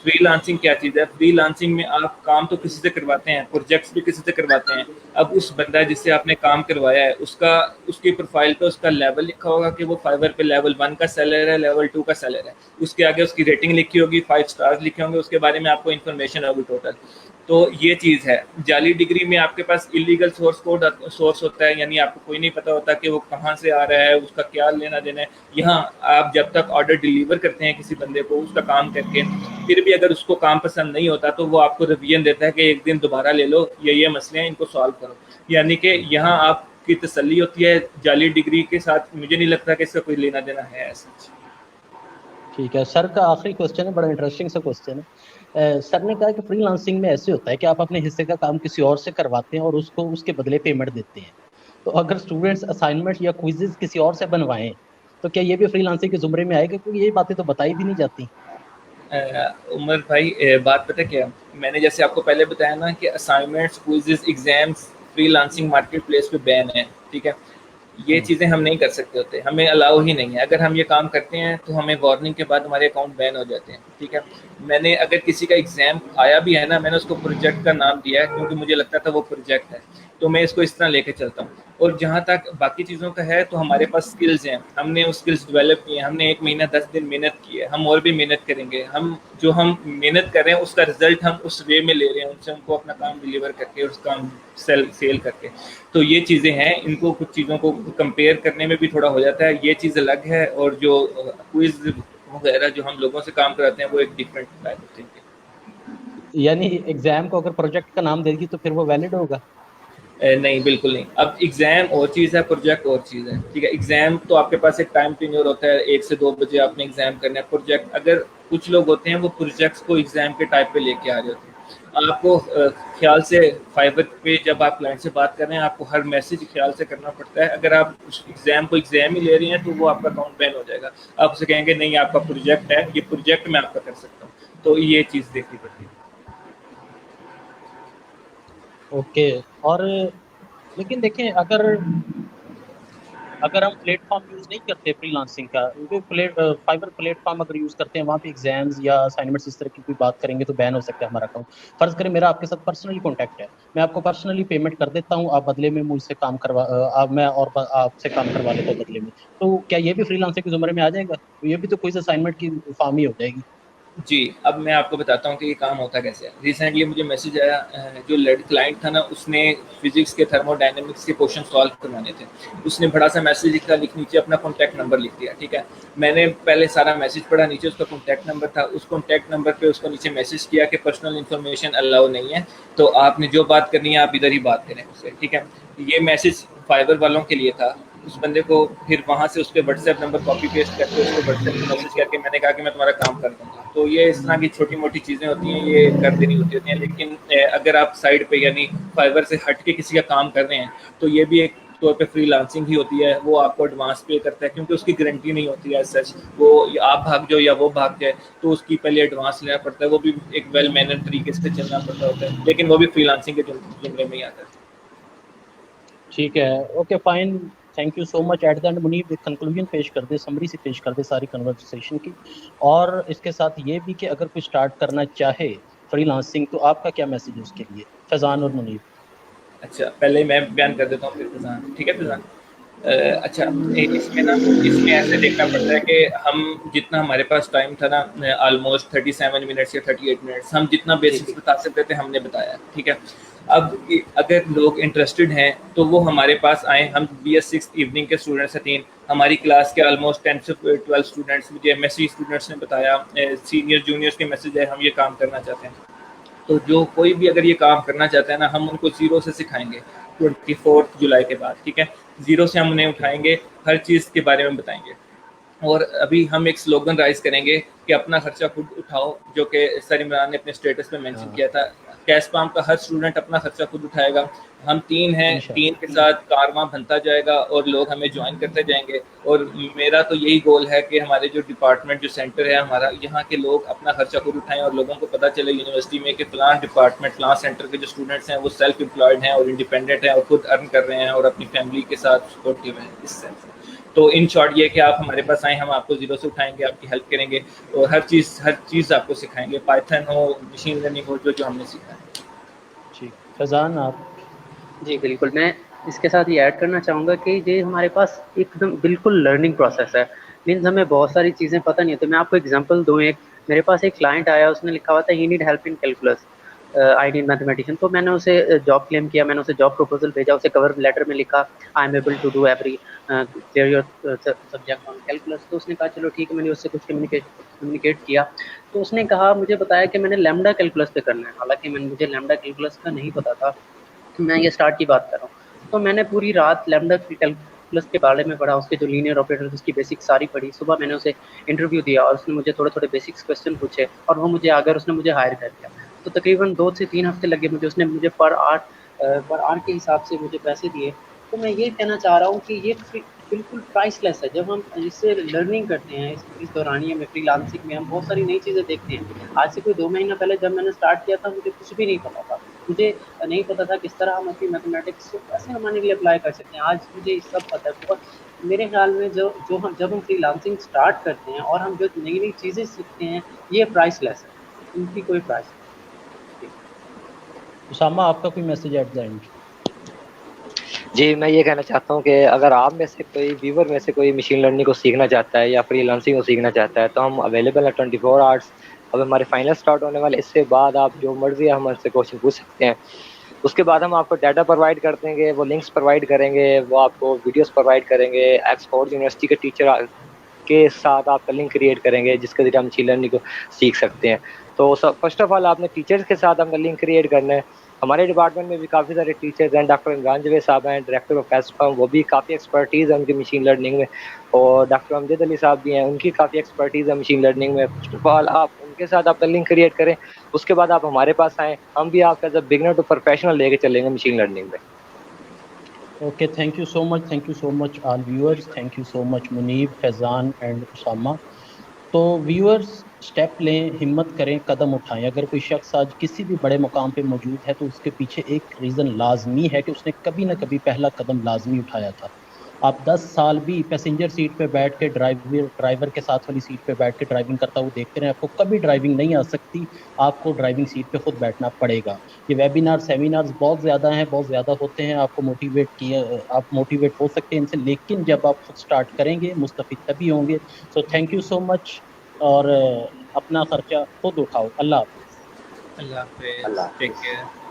फ्रीलांसिंग क्या चीज़ है? फ्रीलांसिंग में आप काम तो किसी से करवाते हैं, प्रोजेक्ट्स भी किसी से करवाते हैं। अब उस बंदा जिससे आपने काम करवाया है उसका, उसकी प्रोफाइल पे उसका लेवल लिखा होगा कि वो फाइवर पे लेवल 1 का सेलर है, लेवल 2 का सेलर है। उसके आगे उसकी रेटिंग लिखी होगी, 5 स्टार्स लिखे होंगे, उसके बारे में आपको इन्फॉर्मेशन होगी टोटल। तो ये चीज़ है। जाली डिग्री में आपके पास इलीगल सोर्स होता है, यानी आपको कोई नहीं पता होता कि वो कहाँ से आ रहा है, उसका क्या लेना देना है। यहाँ आप जब तक ऑर्डर डिलीवर करते हैं किसी बंदे को उसका काम करके, फिर भी अगर उसको काम पसंद नहीं होता तो वो आपको रिवीजन देता है कि एक दिन दोबारा ले लो, ये मसले हैं, इनको सॉल्व करो। यानी कि यहाँ आपकी तसल्ली होती है। जाली डिग्री के साथ मुझे नहीं लगता कि इसका कोई लेना देना है ऐसा। ठीक है सर, का आखिरी क्वेश्चन है, बड़ा इंटरेस्टिंग सा क्वेश्चन है। सर ने कहा कि फ्रीलांसिंग में ऐसे होता है कि आप अपने हिस्से का काम किसी और से करवाते हैं और उसको उसके बदले पेमेंट देते हैं। तो अगर स्टूडेंट्स असाइनमेंट या क्विजेज किसी और से बनवाएं तो क्या ये भी फ्रीलांसिंग के जुमरे में आएगा, क्योंकि ये बातें तो बताई भी नहीं जाती। उमर भाई, बात पता क्या, मैंने जैसे आपको पहले बताया ना कि assignments, quizzes, exams freelancing market place पे बैन है, ठीक है। ये हम्म, चीज़ें हम नहीं कर सकते होते, हमें अलाउ ही नहीं है। अगर हम ये काम करते हैं तो हमें वार्निंग के बाद हमारे अकाउंट बैन हो जाते हैं, ठीक है। मैंने अगर किसी का एग्जाम आया भी है ना, मैंने उसको प्रोजेक्ट का नाम दिया है क्योंकि मुझे लगता था वो प्रोजेक्ट है, तो मैं इसको इस तरह लेके चलता हूँ। और जहाँ तक बाकी चीज़ों का है, तो हमारे पास स्किल्स हैं, हमने वो स्किल्स डेवलप किए हैं, हमने 1 महीना 10 दिन मेहनत की है, हम और भी मेहनत करेंगे। हम मेहनत कर रहे हैं उसका रिजल्ट हम उस वे में ले रहे हैं, उनसे हमको अपना काम डिलीवर करके उस काम सेल करके। तो ये चीज़ें हैं, इनको कुछ चीज़ों को कंपेयर करने में भी थोड़ा हो जाता है, ये चीज़ अलग है। और जो क्विज वगैरह जो हम लोगों से काम कराते हैं वो एक डिफरेंट टाइप होती है। यानी एग्जाम को अगर प्रोजेक्ट का नाम देगी तो फिर वो वैलिड होगा। नहीं, बिल्कुल नहीं। अब एग्ज़ाम और चीज़ है, प्रोजेक्ट और चीज़ है, ठीक है। एग्ज़ाम तो आपके पास एक टाइम टेन्योर होता है, 1 से 2 बजे आपने एग्ज़ाम करना है। प्रोजेक्ट, अगर कुछ लोग होते हैं वो प्रोजेक्ट्स को एग्ज़ाम के टाइप पे लेके आ रहे होते हैं। आपको ख्याल से फाइवर पे जब आप क्लाइंट से बात कर रहे हैं, आपको हर मैसेज ख्याल से करना पड़ता है। अगर आप उस एग्ज़ाम को एग्ज़ाम ही ले रही हैं तो वो आपका अकाउंट बैन हो जाएगा। आप उसे कहेंगे नहीं, आपका प्रोजेक्ट है, ये प्रोजेक्ट मैं आपका कर सकता हूँ। तो ये चीज़ देखनी पड़ती है। ओके। और लेकिन देखें, अगर अगर हम प्लेटफॉर्म यूज नहीं करते फ्रीलांसिंग का, क्योंकि फाइवर प्लेटफॉर्म अगर यूज करते हैं वहाँ पे एग्जाम्स या असाइनमेंट्स इस तरह की कोई बात करेंगे तो बैन हो सकता है हमारा अकाउंट। फर्ज करें मेरा आपके साथ पर्सनली कॉन्टैक्ट है, मैं आपको पर्सनली पेमेंट कर देता हूँ, आप बदले में मुझसे काम करवा मैं और आपसे काम करवा लेता हूँ बदले में, तो क्या ये भी फ्रीलांसिंग के जुमरे में आ जाएगा? तो ये भी तो कोई असाइनमेंट की फॉर्म ही हो जाएगी। जी, अब मैं आपको बताता हूँ कि ये काम होता कैसे है। रिसेंटली मुझे मैसेज आया, जो लेड क्लाइंट था ना, उसने फिजिक्स के थर्मोडायनेमिक्स के क्वेश्चन सॉल्व करवाने थे। उसने बड़ा सा मैसेज लिखा, नीचे अपना कॉन्टैक्ट नंबर लिख दिया, ठीक है। मैंने पहले सारा मैसेज पढ़ा, नीचे उसका कॉन्टैक्ट नंबर था। उस कॉन्टैक्ट नंबर पे उसको नीचे मैसेज किया कि पर्सनल इन्फॉर्मेशन अलाउ नहीं है, तो आपने जो बात करनी है आप इधर ही बात करें उससे, ठीक है। ये मैसेज फाइवर वालों के लिए था। उस बंदे को फिर वहाँ से उसके व्हाट्सएप नंबर कॉपी पेस्ट करके उसको व्हाट्सएप पे मैसेज करके मैंने कहा कि मैं तुम्हारा काम कर दूँगा। तो ये इस तरह की छोटी मोटी चीज़ें होती हैं, ये कर देनी होती हैं। लेकिन अगर आप साइड पे यानी फाइवर से हट के किसी का काम कर रहे हैं, तो ये भी एक तौर पे फ्रीलांसिंग ही होती है। वो आपको एडवांस पे करता है क्योंकि उसकी गारंटी नहीं होती है सच, वो आप भाग जाओ या वो भाग जाए, तो उसकी पहले एडवांस लेना पड़ता है। वो भी एक वेल मैनर तरीके से चलना पड़ता होता है, लेकिन वो भी फ्रीलांसिंग के जुमरे में ही आता है। ठीक है, okay fine. Thank you so much. At the end Munib एक कंक्लूजन पेश कर दे, समरी से पेश कर दे सारी कन्वर्सेशन की, और इसके साथ ये भी कि अगर कोई स्टार्ट करना चाहे फ्रीलांसिंग तो आपका क्या मैसेज है उसके लिए, फैजान और मुनीब? अच्छा, पहले मैं बयान कर देता हूँ फिर फैज़ान, ठीक है फैज़ान? अच्छा, इसमें ना, इसमें ऐसे देखना पड़ता है कि हम जितना हमारे पास टाइम था ना, ऑलमोस्ट 37 मिनट्स या 38 मिनट्स, हम जितना बेसिक्स बता सकते थे हमने बताया, ठीक है। अब अगर लोग इंटरेस्टेड हैं तो वो हमारे पास आएँ। हम BS6 इवनिंग के स्टूडेंट्स हैं 3, हमारी क्लास के ऑलमोस्ट 10 से 12 स्टूडेंट्स, मुझे MSc स्टूडेंट्स ने बताया, सीनियर जूनियर्स के मैसेज है, हम ये काम करना चाहते हैं। तो जो कोई भी अगर ये काम करना चाहता है ना, हम उनको ज़ीरो से सिखाएंगे 24 जुलाई के बाद, ठीक है। ज़ीरो से हम उन्हें उठाएंगे, हर चीज़ के बारे में बताएंगे। और अभी हम एक स्लोगन राइज करेंगे कि अपना खर्चा खुद उठाओ, जो कि सर इमरान ने अपने स्टेटस में मेंशन किया था। कैस्पाम का हर स्टूडेंट अपना खर्चा खुद उठाएगा। हम 3 हैं, 3 के साथ कारवां बनता जाएगा और लोग हमें ज्वाइन करते जाएंगे। और मेरा तो यही गोल है कि हमारे जो डिपार्टमेंट, जो सेंटर है हमारा, यहाँ के लोग अपना खर्चा खुद उठाएं और लोगों को पता चले यूनिवर्सिटी में कि फ़लाँ डिपार्टमेंट, फ़लाँ सेंटर के जो स्टूडेंट्स हैं वो सेल्फ एम्प्लॉयड हैं और इंडिपेंडेंट हैं और खुद अर्न कर रहे हैं और अपनी फैमिली के साथ सपोर्टिव हैं इस सेंस में। तो इन शॉर्ट ये कि आप हमारे पास आएँ, हम आपको ज़ीरो से उठाएंगे, आपकी हेल्प करेंगे और हर चीज़ आपको सिखाएंगे, पाइथन हो, मशीन लर्निंग हो, जो हमने सीखा है। ठीक, फैजान आप? जी बिल्कुल, मैं इसके साथ ये ऐड करना चाहूँगा कि ये हमारे पास एकदम बिल्कुल लर्निंग प्रोसेस है। मीन्स हमें बहुत सारी चीज़ें पता नहीं है। तो मैं आपको एग्जांपल दूँ, एक मेरे पास एक क्लाइंट आया, उसने लिखा हुआ था he need help in calculus, I need mathematician. तो मैंने उसे जॉब क्लेम किया, मैंने उसे जॉब प्रपोजल भेजा, उसे कवर लेटर में लिखा I am able to do every clear your subject on calculus. तो उसने कहा चलो ठीक है, मैंने उससे कुछ कम्युनिकेट किया। तो उसने कहा, मुझे बताया कि मैंने लैम्डा कैलकुलस पे करना है, हालांकि मुझे लैम्डा कैलकुलस का नहीं पता था। मैं ये स्टार्ट की बात कर रहा हूँ। तो मैंने पूरी रात लैम्डा कैलकुलस के बारे में पढ़ा, उसके जो लीनियर ऑपरेटर्स उसकी बेसिक सारी पढ़ी। सुबह मैंने उसे इंटरव्यू दिया और उसने मुझे थोड़े थोड़े बेसिक्स क्वेश्चन पूछे और वो मुझे आकर उसने मुझे हायर कर लिया। तो तकरीबन 2 से 3 हफ्ते लगे मुझे, उसने मुझे पर आवर के हिसाब से मुझे पैसे दिए। तो मैं ये कहना चाह रहा हूँ कि ये बिल्कुल प्राइसलेस है। जब हम इससे लर्निंग करते हैं, इस दौरानिए में फ्रीलांसिंग में हम बहुत सारी नई चीज़ें देखते हैं। आज से कोई 2 महीना पहले जब मैंने स्टार्ट किया था, मुझे कुछ भी नहीं पता था। मुझे नहीं पता था किस तरह हम अपनी मैथमेटिक्स को कैसे हमारे लिए अप्लाई कर सकते हैं। आज मुझे सब पता है। बहुत मेरे ख्याल में जब हम फ्रीलांसिंग स्टार्ट करते हैं और हम जो नई-नई चीज़ें सीखते हैं, ये प्राइसलेस है। इनकी कोई प्राइस नहीं। उसामा, आपका कोई मैसेज एट द एंड? जी, मैं ये कहना चाहता हूँ कि अगर आप में से कोई व्यूवर में से कोई मशीन लर्निंग को सीखना चाहता है या फ्रीलांसिंग को सीखना चाहता है, तो हम अवेलेबल हैं 24 आवर्स। अब हमारे फाइनल स्टार्ट होने वाले, इससे बाद आप जो मर्ज़ी हमसे क्वेश्चन पूछ सकते हैं। उसके बाद हम आपको डाटा प्रोवाइड कर देंगे, वो लिंक्स प्रोवाइड करेंगे, वो आपको वीडियोस प्रोवाइड करेंगे। ऑक्सफोर्ड यूनिवर्सिटी के टीचर के साथ आपका लिंक क्रिएट करेंगे जिसके ज़रिए हम मशीन लर्निंग को सीख सकते हैं। तो फर्स्ट ऑफ ऑल आपने टीचर्स के साथ अपना लिंक क्रिएट करना है। हमारे डिपार्टमेंट में भी काफ़ी सारे टीचर्स हैं। डॉक्टर इमरान जवेद साहब हैं, डायरेक्टर ऑफ एस्ट्रॉम, वो भी काफ़ी एक्सपर्टीज़ है उनकी मशीन लर्निंग में। और डॉक्टर अमजद अली साहब भी हैं, उनकी काफ़ी एक्सपर्टीज़ है मशीन लर्निंग में। फर्स्ट ऑफ ऑल आप उनके साथ अपना लिंक क्रिएट करें, उसके बाद आप हमारे पास आएँ, हम भी आपको as a beginner to professional लेके चलेंगे मशीन लर्निंग में। Okay, thank you so much. Thank you so much, all viewers. Thank you so much, Munib, Fैज़ान and Usama. तो व्यूअर्स, स्टेप लें, हिम्मत करें, कदम उठाएं। अगर कोई शख्स आज किसी भी बड़े मुकाम पे मौजूद है तो उसके पीछे एक रीज़न लाजमी है कि उसने कभी ना कभी पहला कदम लाजमी उठाया था। आप 10 साल भी पैसेंजर सीट पे बैठ के ड्राइवर के साथ वाली सीट पे बैठ के ड्राइविंग करता हुआ देखते रहे, आपको कभी ड्राइविंग नहीं आ सकती। आपको ड्राइविंग सीट पे खुद बैठना पड़ेगा। ये वेबिनार सेमिनार्स बहुत ज़्यादा हैं, बहुत ज़्यादा होते हैं, आप मोटिवेट हो सकते हैं इनसे, लेकिन जब आप खुद स्टार्ट करेंगे मुस्तफ़िद तभी होंगे। So thank you so much. और अपना खर्चा खुद उठाओ। अल्लाह हाफ़िज़। अल्लाह हाफ़िज़, अल्लाह टेक हाफ़िज़। केयर।